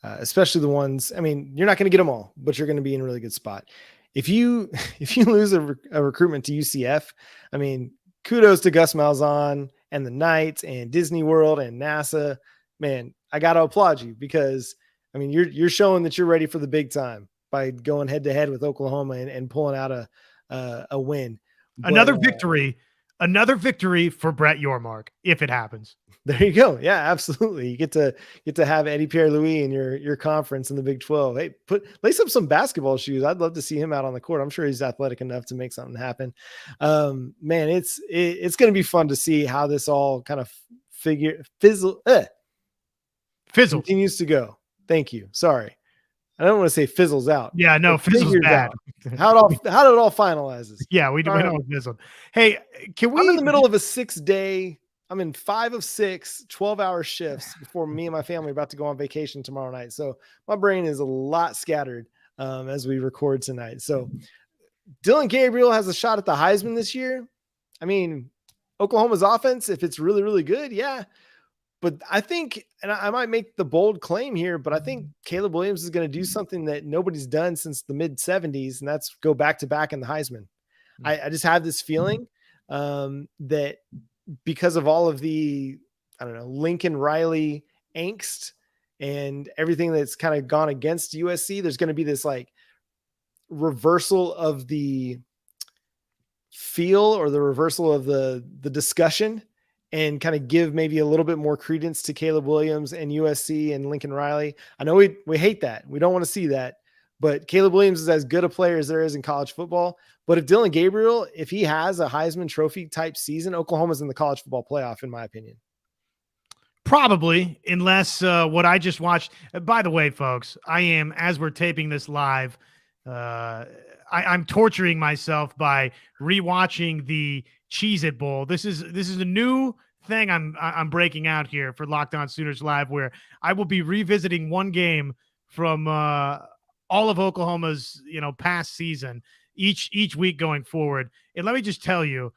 especially the ones. I mean, you're not going to get them all, but you're going to be in a really good spot. If you lose a recruitment to UCF, I mean, kudos to Gus Malzahn and the Knights and Disney World and NASA. Man, I got to applaud you because, I mean, you're showing that you're ready for the big time by going head to head with Oklahoma and pulling out a win. Another victory for Brett Yormark, if it happens. There you go. Yeah, absolutely. You get to have Eddie Pierre-Louis in your conference in the Big 12. Hey, lace up some basketball shoes. I'd love to see him out on the court. I'm sure he's athletic enough to make something happen. Man, it's going to be fun to see how this all kind of fizzles continues to go. Thank you. Sorry. I don't want to say fizzles out. Yeah, no, fizzles bad. How did it all finalizes? Yeah, we know it fizzled. Hey, I'm in the middle of a 6-day. I'm in 5 of 6 12-hour shifts before me and my family are about to go on vacation tomorrow night. So my brain is a lot scattered as we record tonight. So Dillon Gabriel has a shot at the Heisman this year. I mean, Oklahoma's offense, if it's really, really good, yeah. But I think, and I might make the bold claim here, but I think Caleb Williams is going to do something that nobody's done since the mid-'70s, and that's go back-to-back in the Heisman. I just have this feeling that because of all of the, I don't know, Lincoln Riley angst and everything that's kind of gone against USC, there's going to be this like reversal of the feel or the reversal of the discussion and kind of give maybe a little bit more credence to Caleb Williams and USC and Lincoln Riley. I know we hate that. We don't want to see that, but Caleb Williams is as good a player as there is in college football. But if Dillon Gabriel, if he has a Heisman Trophy type season, Oklahoma's in the college football playoff, in my opinion. Probably, unless what I just watched. By the way, folks, I am, as we're taping this live, I'm torturing myself by rewatching the Cheez-It Bowl. This is a new thing I'm breaking out here for Locked On Sooners Live, where I will be revisiting one game from all of Oklahoma's past season each week going forward. And let me just tell you,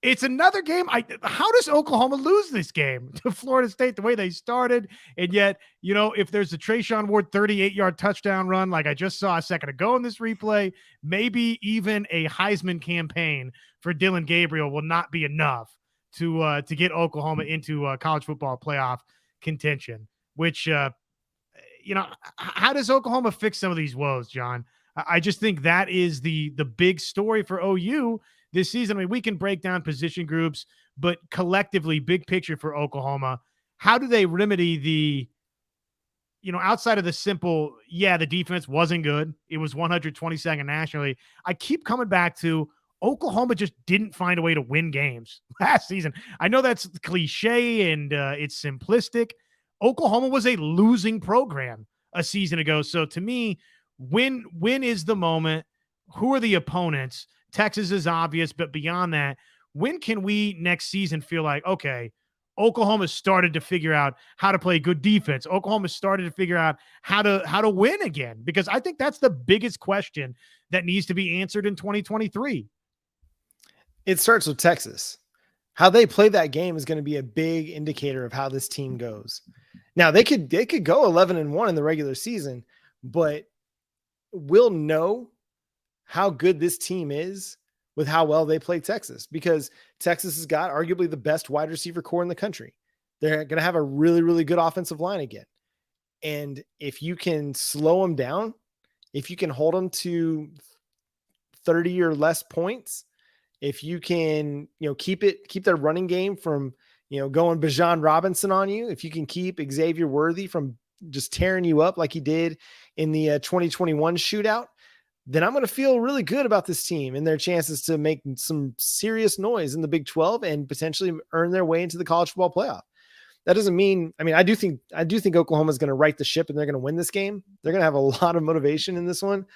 it's another game. How does Oklahoma lose this game to Florida State the way they started? And yet, if there's a Trayshawn Ward 38-yard touchdown run like I just saw a second ago in this replay, maybe even a Heisman campaign for Dillon Gabriel will not be enough to get Oklahoma into college football playoff contention. Which, how does Oklahoma fix some of these woes, John? I just think that is the big story for OU this season. I mean, we can break down position groups, but collectively, big picture for Oklahoma, how do they remedy the, outside of the simple, the defense wasn't good. It was 122nd nationally. I keep coming back to Oklahoma just didn't find a way to win games last season. I know that's cliche and it's simplistic. Oklahoma was a losing program a season ago. So to me, when is the moment? Who are the opponents? Texas is obvious, but beyond that, when can we next season feel like, okay, Oklahoma started to figure out how to play good defense. Oklahoma started to figure out how to win again, because I think that's the biggest question that needs to be answered in 2023. It starts with Texas. How they play that game is going to be a big indicator of how this team goes. Now they could go 11-1 in the regular season, but we'll know how good this team is with how well they play Texas, because Texas has got arguably the best wide receiver core in the country. They're going to have a really, really good offensive line again. And if you can slow them down, if you can hold them to 30 or less points, if you can, keep their running game from, going Bijan Robinson on you, if you can keep Xavier Worthy from just tearing you up like he did in the 2021 shootout, then I'm going to feel really good about this team and their chances to make some serious noise in the Big 12 and potentially earn their way into the college football playoff. That doesn't mean, I do think Oklahoma is going to right the ship and they're going to win this game. They're going to have a lot of motivation in this one.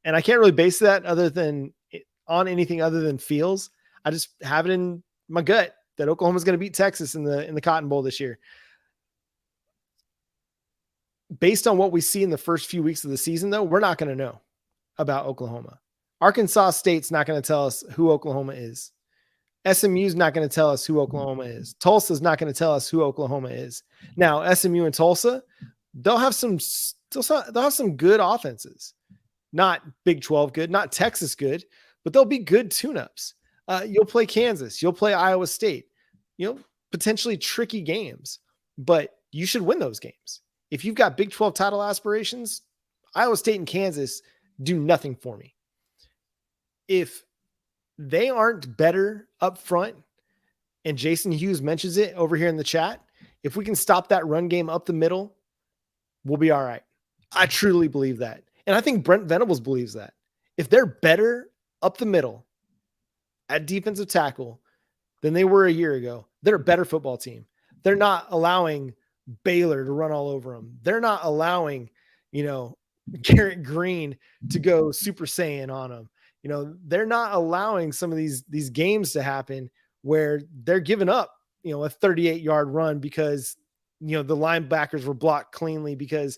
And I can't really base that on anything other than feels. I just have it in my gut that Oklahoma is going to beat Texas in the Cotton Bowl this year. Based on what we see in the first few weeks of the season, though, we're not going to know about Oklahoma. Arkansas State's not going to tell us who Oklahoma is. SMU's not going to tell us who Oklahoma is. Tulsa's not going to tell us who Oklahoma is. Now, SMU and Tulsa, they'll have some good offenses. Not Big 12 good, not Texas good, but they'll be good tune-ups. You'll play Kansas, you'll play Iowa State, potentially tricky games, but you should win those games. If you've got Big 12 title aspirations, Iowa State and Kansas do nothing for me. If they aren't better up front, and Jason Hughes mentions it over here in the chat, if we can stop that run game up the middle, we'll be all right. I truly believe that. And I think Brent Venables believes that. If they're better up the middle at defensive tackle than they were a year ago, they're a better football team. They're not allowing Baylor to run all over them. They're not allowing, Garrett Green to go Super Saiyan on them. They're not allowing some of these games to happen where they're giving up, a 38-yard run because, the linebackers were blocked cleanly because,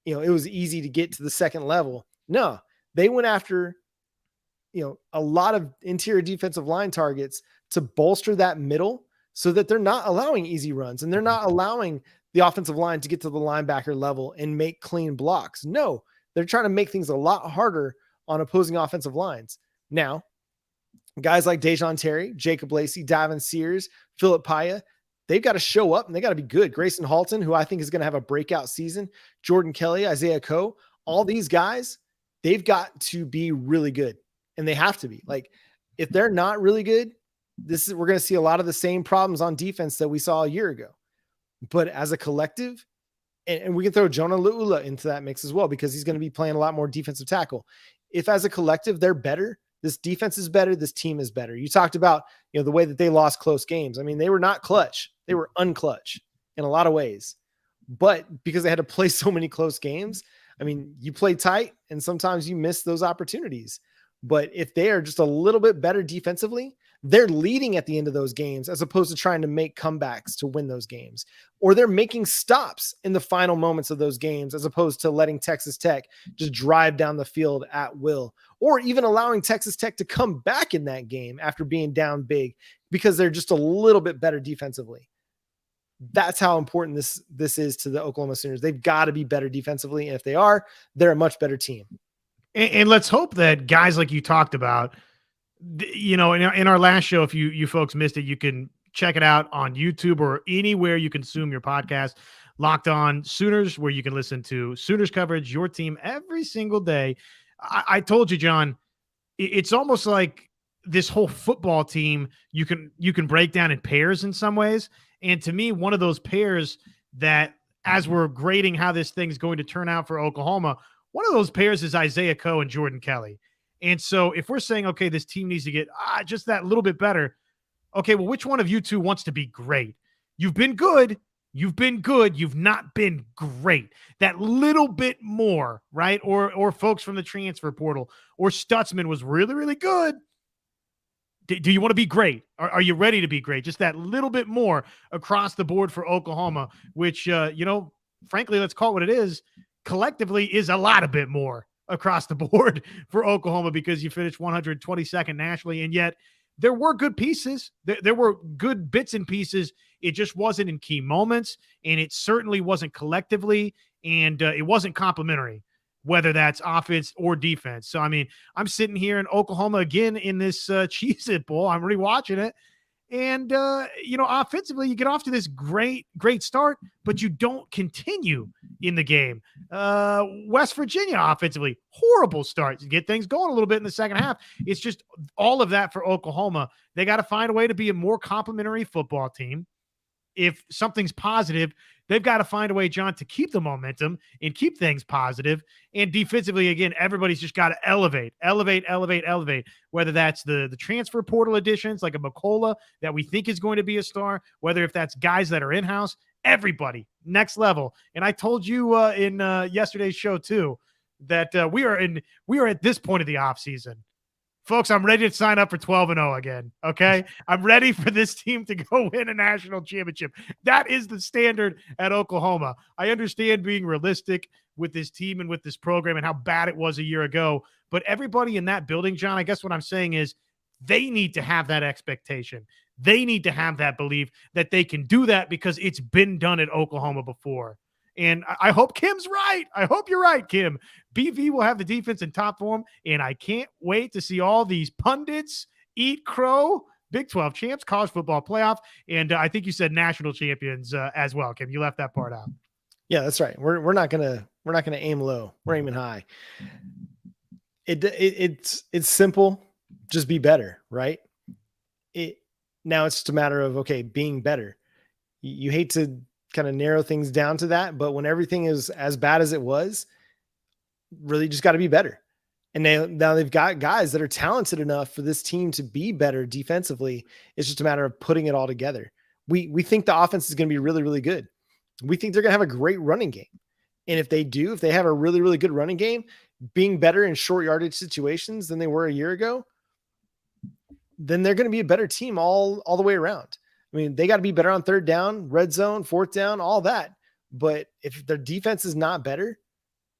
it was easy to get to the second level. No, they went after, a lot of interior defensive line targets to bolster that middle so that they're not allowing easy runs and they're not allowing the offensive line to get to the linebacker level and make clean blocks. No, they're trying to make things a lot harder on opposing offensive lines. Now, guys like Dejon Terry, Jacob Lacey, Davin Sears, Philip Paya, they've got to show up and they got to be good. Grayson Halton, who I think is going to have a breakout season, Jordan Kelly, Isaiah Coe, all these guys, they've got to be really good. And they have to be. Like, if they're not really good, we're going to see a lot of the same problems on defense that we saw a year ago. But as a collective, and we can throw Jonah Luula into that mix as well, because he's going to be playing a lot more defensive tackle. If as a collective, they're better, this defense is better, this team is better. You talked about, the way that they lost close games. I mean, they were not clutch. They were unclutch in a lot of ways, but because they had to play so many close games, I mean, you play tight and sometimes you miss those opportunities. But if they are just a little bit better defensively, they're leading at the end of those games as opposed to trying to make comebacks to win those games, or they're making stops in the final moments of those games as opposed to letting Texas Tech just drive down the field at will, or even allowing Texas Tech to come back in that game after being down big because they're just a little bit better defensively. That's how important this is to the Oklahoma Sooners. They've got to be better defensively. And if they are, they're a much better team. And let's hope that guys like you talked about, in our last show, if you folks missed it, you can check it out on YouTube or anywhere you consume your podcast. Locked On Sooners, where you can listen to Sooners coverage, your team every single day. I told you, John, it's almost like this whole football team you can break down in pairs in some ways. And to me, one of those pairs that, as we're grading how this thing's going to turn out for Oklahoma, one of those pairs is Isaiah Coe and Jordan Kelly. And so if we're saying, okay, this team needs to get just that little bit better, okay, well, which one of you two wants to be great? You've been good. You've been good. You've not been great. That little bit more, right? Or folks from the transfer portal, or Stutzman was really, really good. Do you want to be great? Are you ready to be great? Just that little bit more across the board for Oklahoma, which, frankly, let's call it what it is, collectively is a lot of bit more across the board for Oklahoma, because you finished 122nd nationally, and yet there were good pieces. There were good bits and pieces. It just wasn't in key moments, and it certainly wasn't collectively, and it wasn't complimentary, whether that's offense or defense. So, I mean, I'm sitting here in Oklahoma again in this Cheez-It Bowl. I'm rewatching it. And, offensively, you get off to this great start, but you don't continue in the game. West Virginia offensively, horrible start. You get things going a little bit in the second half. It's just all of that for Oklahoma. They got to find a way to be a more complimentary football team. If something's positive, they've got to find a way, John, to keep the momentum and keep things positive. And defensively, again, everybody's just got to elevate, whether that's the transfer portal additions like a McCullough that we think is going to be a star, whether if that's guys that are in-house, everybody, next level. And I told you in yesterday's show, too, that we are at this point of the offseason. Folks, I'm ready to sign up for 12-0 again, okay? I'm ready for this team to go win a national championship. That is the standard at Oklahoma. I understand being realistic with this team and with this program and how bad it was a year ago, but everybody in that building, John, I guess what I'm saying is they need to have that expectation. They need to have that belief that they can do that because it's been done at Oklahoma before. And I hope Kim's right. I hope you're right, Kim. BV will have the defense in top form, and I can't wait to see all these pundits eat crow. Big 12 champs, college football playoff, and I think you said national champions as well, Kim. You left that part out. Yeah, that's right. We're not gonna aim low. We're aiming high. It's simple. Just be better, right? Now it's just a matter of being better. You hate to kind of narrow things down to that, but when everything is as bad as it was, really just got to be better. And now they've got guys that are talented enough for this team to be better defensively. It's just a matter of putting it all together. We think the offense is going to be really, really good. We think they're going to have a great running game. And if they have a really, really good running game, being better in short yardage situations than they were a year ago, then they're going to be a better team all the way around. I mean, they got to be better on third down, red zone, fourth down, all that. But if their defense is not better,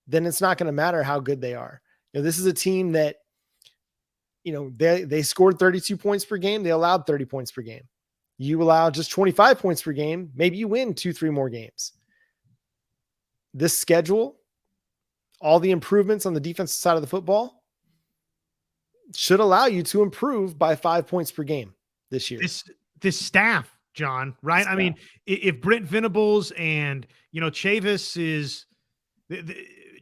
then it's not going to matter how good they are. This is a team that, they scored 32 points per game. They allowed 30 points per game. You allow just 25 points per game. Maybe you win 2-3 more games. This schedule, all the improvements on the defensive side of the football should allow you to improve by 5 points per game this year. This staff, John, right? I mean, if Brent Venables and, Chavis is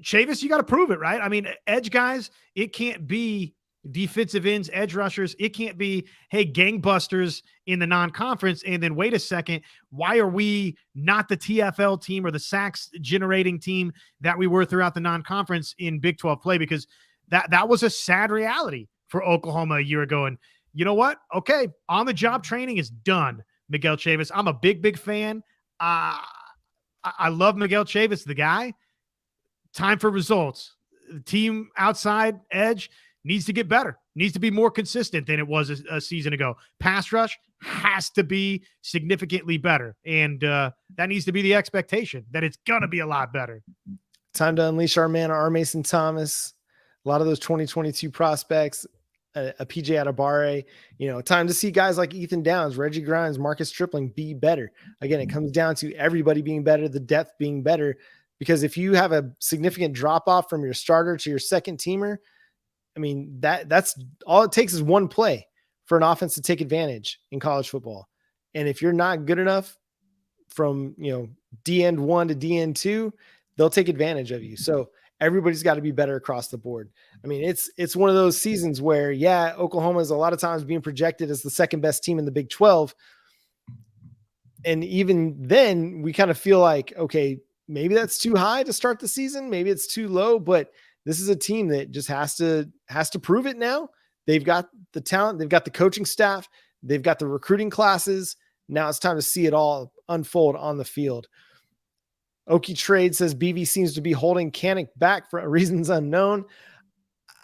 Chavis, you got to prove it, right? I mean, edge guys, it can't be defensive ends, edge rushers. It can't be, hey, gangbusters in the non-conference. And then wait a second, why are we not the TFL team or the sacks generating team that we were throughout the non-conference in Big 12 play? Because that was a sad reality for Oklahoma a year ago. And you know what? Okay, on-the-job training is done, Miguel Chavis. I'm a big fan. I love Miguel Chavis, the guy. Time for results. The team outside edge needs to get better, needs to be more consistent than it was a season ago. Pass rush has to be significantly better. And that needs to be the expectation, that it's going to be a lot better. Time to unleash our man, R. Mason Thomas. A lot of those 2022 prospects, a PJ Adebawore, time to see guys like Ethan Downs, Reggie Grimes, Marcus Stripling be better. Again, it comes down to everybody being better, the depth being better. Because if you have a significant drop off from your starter to your second teamer, I mean, that's all it takes is one play for an offense to take advantage in college football. And if you're not good enough from, D end 1 to D end 2, they'll take advantage of you. So everybody's got to be better across the board. I mean, it's one of those seasons where, Oklahoma is a lot of times being projected as the second best team in the Big 12. And even then we kind of feel like, okay, maybe that's too high to start the season. Maybe it's too low, but this is a team that just has to prove it now. They've got the talent. They've got the coaching staff. They've got the recruiting classes. Now it's time to see it all unfold on the field. Okie Trade says BV seems to be holding Canick back for reasons unknown.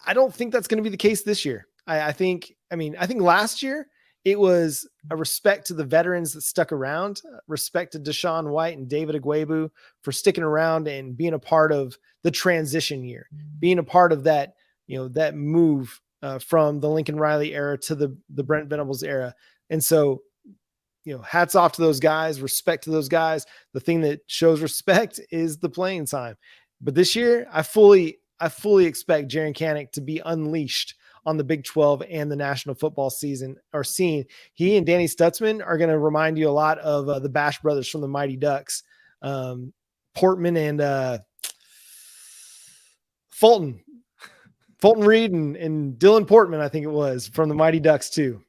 I don't think that's going to be the case this year. I think last year it was a respect to the veterans that stuck around, respect to Deshaun White and David Agwebu for sticking around and being a part of the transition year, being a part of that, that move from the Lincoln Riley era to the Brent Venables era. And so, hats off to those guys, respect to those guys. The thing that shows respect is the playing time. But this year, I fully expect Jaren Canick to be unleashed on the Big 12 and the national football season or scene. He and Danny Stutzman are going to remind you a lot of the Bash brothers from the Mighty Ducks, Portman and Fulton Reed and Dylan Portman, I think it was, from the Mighty Ducks too.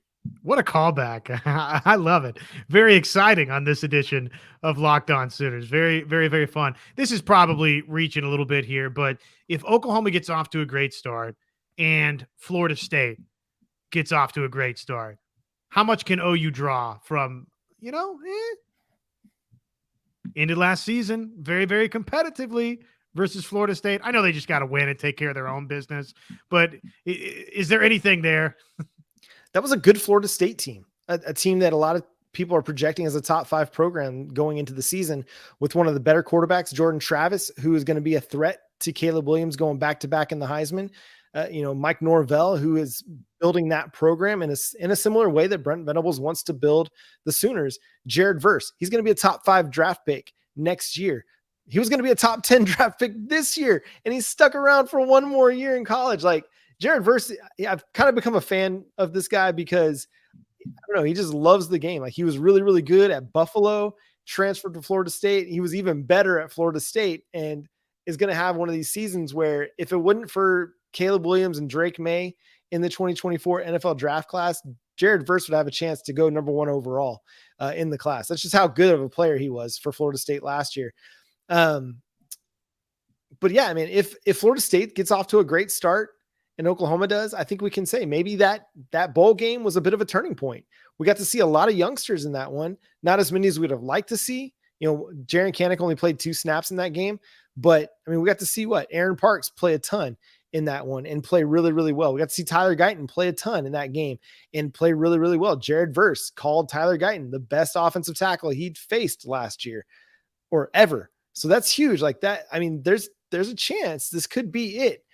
What a callback. I love it. Very exciting on this edition of Locked On Sooners. Very, very, very fun. This is probably reaching a little bit here, but if Oklahoma gets off to a great start and Florida State gets off to a great start, how much can OU draw from, ended last season very, very competitively versus Florida State? I know they just got to win and take care of their own business, but is there anything there? That was a good Florida State team, a team that a lot of people are projecting as a top 5 program going into the season with one of the better quarterbacks, Jordan Travis, who is going to be a threat to Caleb Williams going back to back in the Heisman. Mike Norvell, who is building that program in a similar way that Brent Venables wants to build the Sooners. Jared Verse, he's going to be a top 5 draft pick next year. he was going to be a top 10 draft pick this year, and he's stuck around for one more year in college. Like Jared Verse, I've kind of become a fan of this guy because I don't know, he just loves the game. Like he was really, really good at Buffalo, transferred to Florida State. He was even better at Florida State and is going to have one of these seasons where if it wasn't for Caleb Williams and Drake May in the 2024 NFL draft class, Jared Verse would have a chance to go number 1 overall in the class. That's just how good of a player he was for Florida State last year. But yeah, I mean, if Florida State gets off to a great start and Oklahoma does, I think we can say maybe that bowl game was a bit of a turning point. We got to see a lot of youngsters in that one, not as many as we'd have liked to see. You know, Jaren Kanak only played 2 snaps in that game, but I mean, we got to see Aaron Parks play a ton in that one and play really, really well. We got to see Tyler Guyton play a ton in that game and play really, really well. Jared Verse called Tyler Guyton the best offensive tackle he'd faced last year or ever. So that's huge. Like that. I mean, there's a chance this could be it.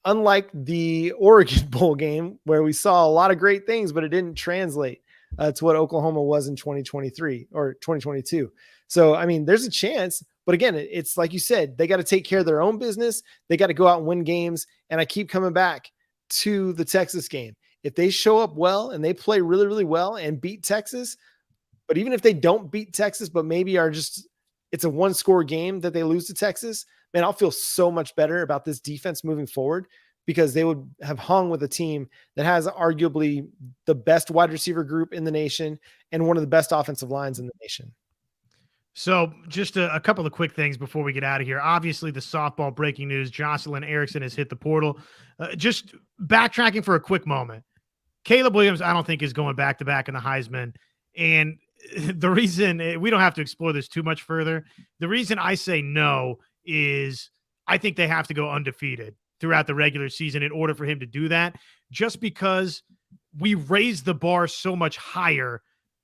Unlike the Oregon Bowl game where we saw a lot of great things, but it didn't translate to what Oklahoma was in 2023 or 2022. So, I mean, there's a chance, but again, it's like you said, they got to take care of their own business. They got to go out and win games. And I keep coming back to the Texas game. If they show up well and they play really, really well and beat Texas, but even if they don't beat Texas, but maybe it's a 1-score game that they lose to Texas, man, I'll feel so much better about this defense moving forward because they would have hung with a team that has arguably the best wide receiver group in the nation and one of the best offensive lines in the nation. So just a couple of quick things before we get out of here. Obviously, the softball breaking news, Jocelyn Erickson has hit the portal. Just backtracking for a quick moment. Caleb Williams, I don't think, is going back-to-back in the Heisman. And the reason we don't have to explore this too much further. The reason I say no is I think they have to go undefeated throughout the regular season in order for him to do that, just because we raised the bar so much higher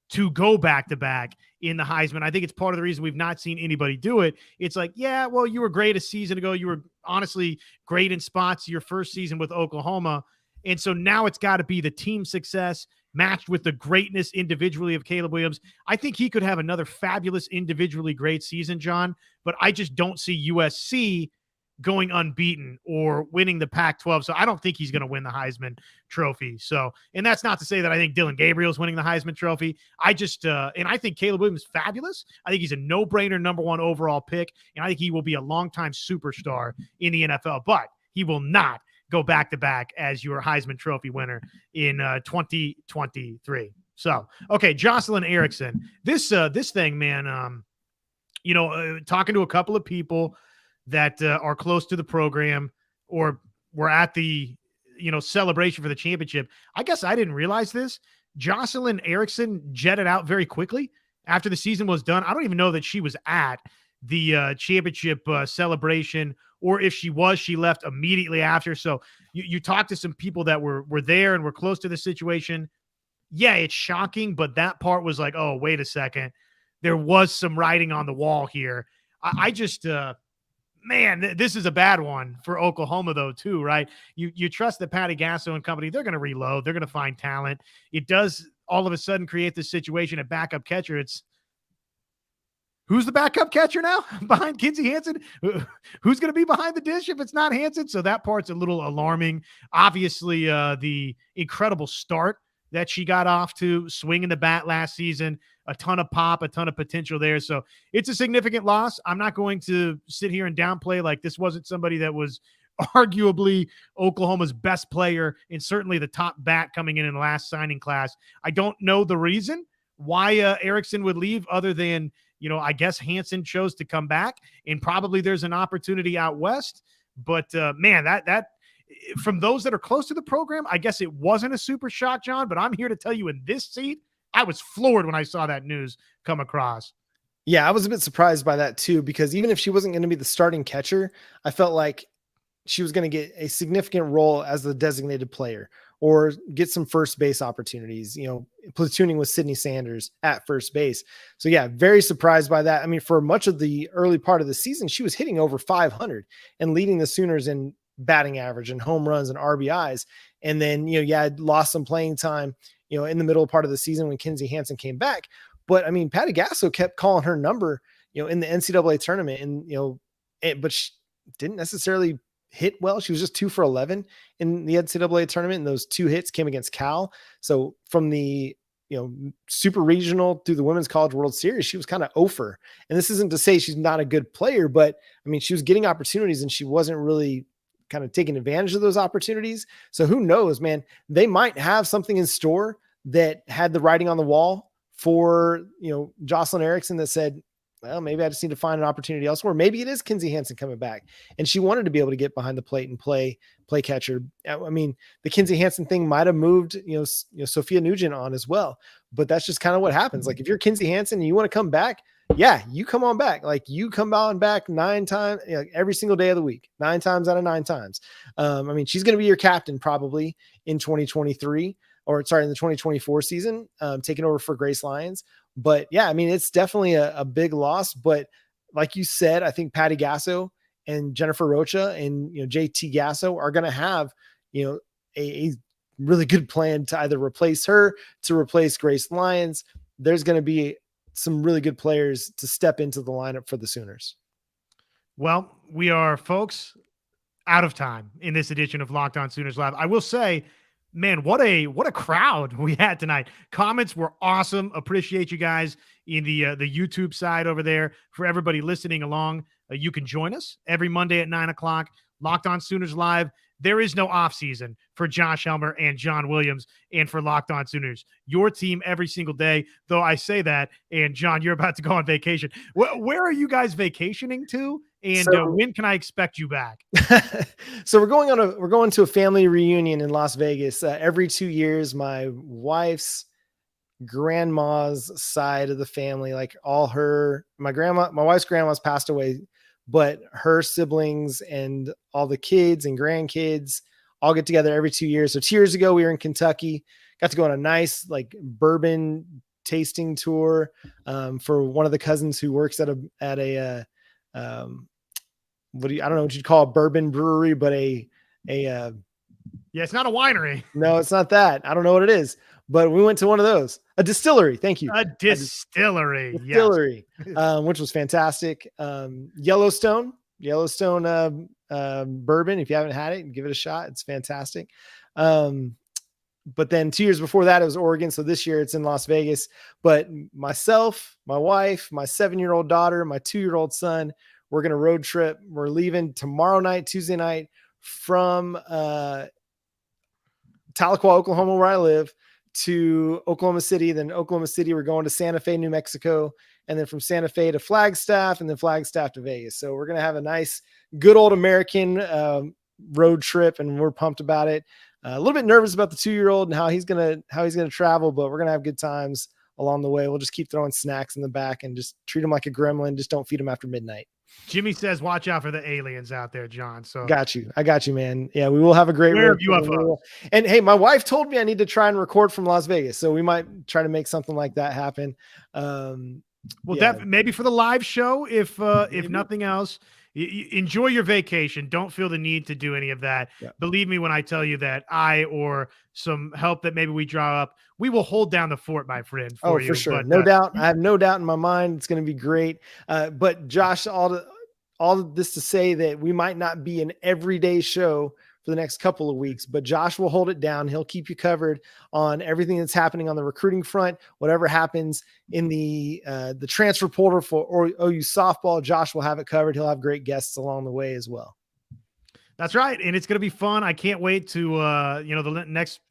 to go back-to-back in the Heisman. I think it's part of the reason we've not seen anybody do it. It's like, yeah, well, you were great a season ago. You were honestly great in spots your first season with Oklahoma. And so now it's got to be the team success matched with the greatness individually of Caleb Williams. I think he could have another fabulous individually great season, John, but I just don't see USC going unbeaten or winning the Pac-12. So I don't think he's going to win the Heisman Trophy. So, and that's not to say that I think Dylan Gabriel's winning the Heisman Trophy. I just, and I think Caleb Williams is fabulous. I think he's a no-brainer number 1 overall pick, and I think he will be a longtime superstar in the NFL, but he will not go back-to-back as your Heisman Trophy winner in 2023. So, okay, Jocelyn Erickson. This thing, man, talking to a couple of people that are close to the program or were at the, celebration for the championship. I guess I didn't realize this. Jocelyn Erickson jetted out very quickly after the season was done. I don't even know that she was at the championship celebration, or if she was, she left immediately after. So you talked to some people that were there and were close to the situation. Yeah, it's shocking, but that part was like, oh, wait a second. There was some writing on the wall here. I just, man, this is a bad one for Oklahoma, though, too, right? You trust that Patty Gasso and company, they're going to reload. They're going to find talent. It does all of a sudden create this situation at backup catcher. It's who's the backup catcher now behind Kinsey Hansen? Who's going to be behind the dish if it's not Hansen? So that part's a little alarming. Obviously, the incredible start that she got off to, swinging the bat last season, a ton of pop, a ton of potential there. So it's a significant loss. I'm not going to sit here and downplay like this wasn't somebody that was arguably Oklahoma's best player and certainly the top bat coming in the last signing class. I don't know the reason why Erickson would leave other than, I guess Hansen chose to come back and probably there's an opportunity out west. But man, that from those that are close to the program, I guess it wasn't a super shock, John, but I'm here to tell you in this seat, I was floored when I saw that news come across. Yeah, I was a bit surprised by that too, because even if she wasn't going to be the starting catcher, I felt like she was going to get a significant role as the designated player or get some first base opportunities, platooning with Sydney Sanders at first base. So yeah, very surprised by that. I mean, for much of the early part of the season, she was hitting over 500 and leading the Sooners in batting average and home runs and RBIs. And then, lost some playing time, in the middle part of the season when Kinsey Hansen came back. But I mean, Patty Gasso kept calling her number, in the NCAA tournament, and but she didn't necessarily hit well. She was just 2 for 11 in the NCAA tournament, and those 2 hits came against Cal. So from the super regional through the Women's College World Series, she was kind of over. And this isn't to say she's not a good player, but I mean, she was getting opportunities and she wasn't really kind of taking advantage of those opportunities. So who knows, man, they might have something in store that had the writing on the wall for, Jocelyn Erickson that said, well, maybe I just need to find an opportunity elsewhere. Maybe it is Kinsey Hansen coming back and she wanted to be able to get behind the plate and play catcher. I mean, the Kinsey Hansen thing might've moved, Sophia Nugent on as well, but that's just kind of what happens. Like if you're Kinsey Hansen and you want to come back, yeah, you come on back. Like you come on back 9 times, every single day of the week, 9 times out of 9 times. I mean, she's going to be your captain probably in 2023 or sorry, in the 2024 season, taking over for Grace Lyons. But yeah, I mean, it's definitely a big loss, but like you said, I think Patty Gasso and Jennifer Rocha and, JT Gasso are going to have, a really good plan to either replace her, to replace Grace Lyons. There's going to be some really good players to step into the lineup for the Sooners. Well, we are, folks, out of time in this edition of Locked On Sooners Live. I will say, man, what a crowd we had tonight. Comments were awesome. Appreciate you guys in the YouTube side over there. For everybody listening along, you can join us every Monday at 9:00. Locked On Sooners Live. There is no off season for Josh Helmer and John Williams and for Locked On Sooners. Your team every single day. Though I say that, and John, you're about to go on vacation. Where are you guys vacationing to? And when can I expect you back? So we're going to a family reunion in Las Vegas every 2 years. My wife's grandma's side of the family, like my wife's grandma's passed away, but her siblings and all the kids and grandkids all get together every 2 years. So 2 years ago, we were in Kentucky, got to go on a nice like bourbon tasting tour for one of the cousins who works at a I don't know what you'd call a bourbon brewery, but yeah, it's not a winery. No, it's not that. I don't know what it is, but we went to one of those, a distillery. Thank you. A distillery. Yes. Which was fantastic. Yellowstone bourbon. If you haven't had it, give it a shot. It's fantastic. But then 2 years before that, it was Oregon. So this year it's in Las Vegas, but myself, my wife, my 7-year-old daughter, my 2-year-old son, we're going to road trip. We're leaving tomorrow night, Tuesday night from Tahlequah, Oklahoma, where I live, to Oklahoma City. Then Oklahoma City, we're going to Santa Fe, New Mexico. And then from Santa Fe to Flagstaff, and then Flagstaff to Vegas. So we're going to have a nice, good old American road trip, and we're pumped about it. A little bit nervous about the 2-year-old and how he's going to travel, but we're going to have good times along the way. We'll just keep throwing snacks in the back and just treat him like a gremlin. Just don't feed him after midnight. Jimmy says, watch out for the aliens out there, John. So I got you, man. Yeah, we will have a great UFO. And hey, my wife told me I need to try and record from Las Vegas. So we might try to make something like that happen. Maybe for the live show, if nothing else. Enjoy your vacation. Don't feel the need to do any of that. Yeah. Believe me when I tell you that I or some help that maybe we draw up, we will hold down the fort, my friend. For for sure. But, no doubt. I have no doubt in my mind it's going to be great. But Josh, all of this to say that we might not be an everyday show for the next couple of weeks, but Josh will hold it down. He'll keep you covered on everything that's happening on the recruiting front, whatever happens in the transfer portal for OU softball. Josh will have it covered. He'll have great guests along the way as well. That's right. And it's going to be fun. I can't wait to, the next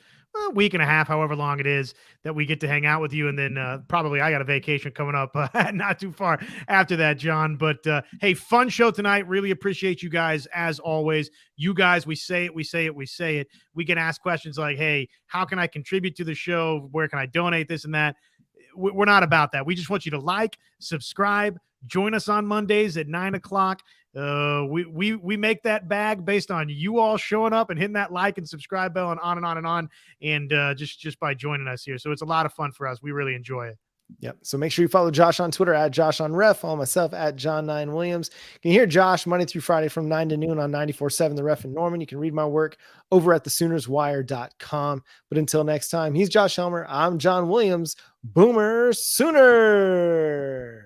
week and a half, however long it is that we get to hang out with you. And then probably I got a vacation coming up not too far after that, John. But hey, fun show tonight. Really appreciate you guys as always. You guys, we say it. We get asked questions like, hey, how can I contribute to the show? Where can I donate this and that? We're not about that. We just want you to like, subscribe, join us on Mondays at 9:00. We make that bag based on you all showing up and hitting that like and subscribe bell and on and on and on. And just by joining us here. So it's a lot of fun for us. We really enjoy it. Yep. So make sure you follow Josh on Twitter at JoshOnRef. Follow myself at John9Williams. You can hear Josh Monday through Friday from 9 to noon on 94.7 The Ref in Norman. You can read my work over at thesoonerswire.com. But until next time, he's Josh Helmer. I'm John Williams. Boomer Sooner.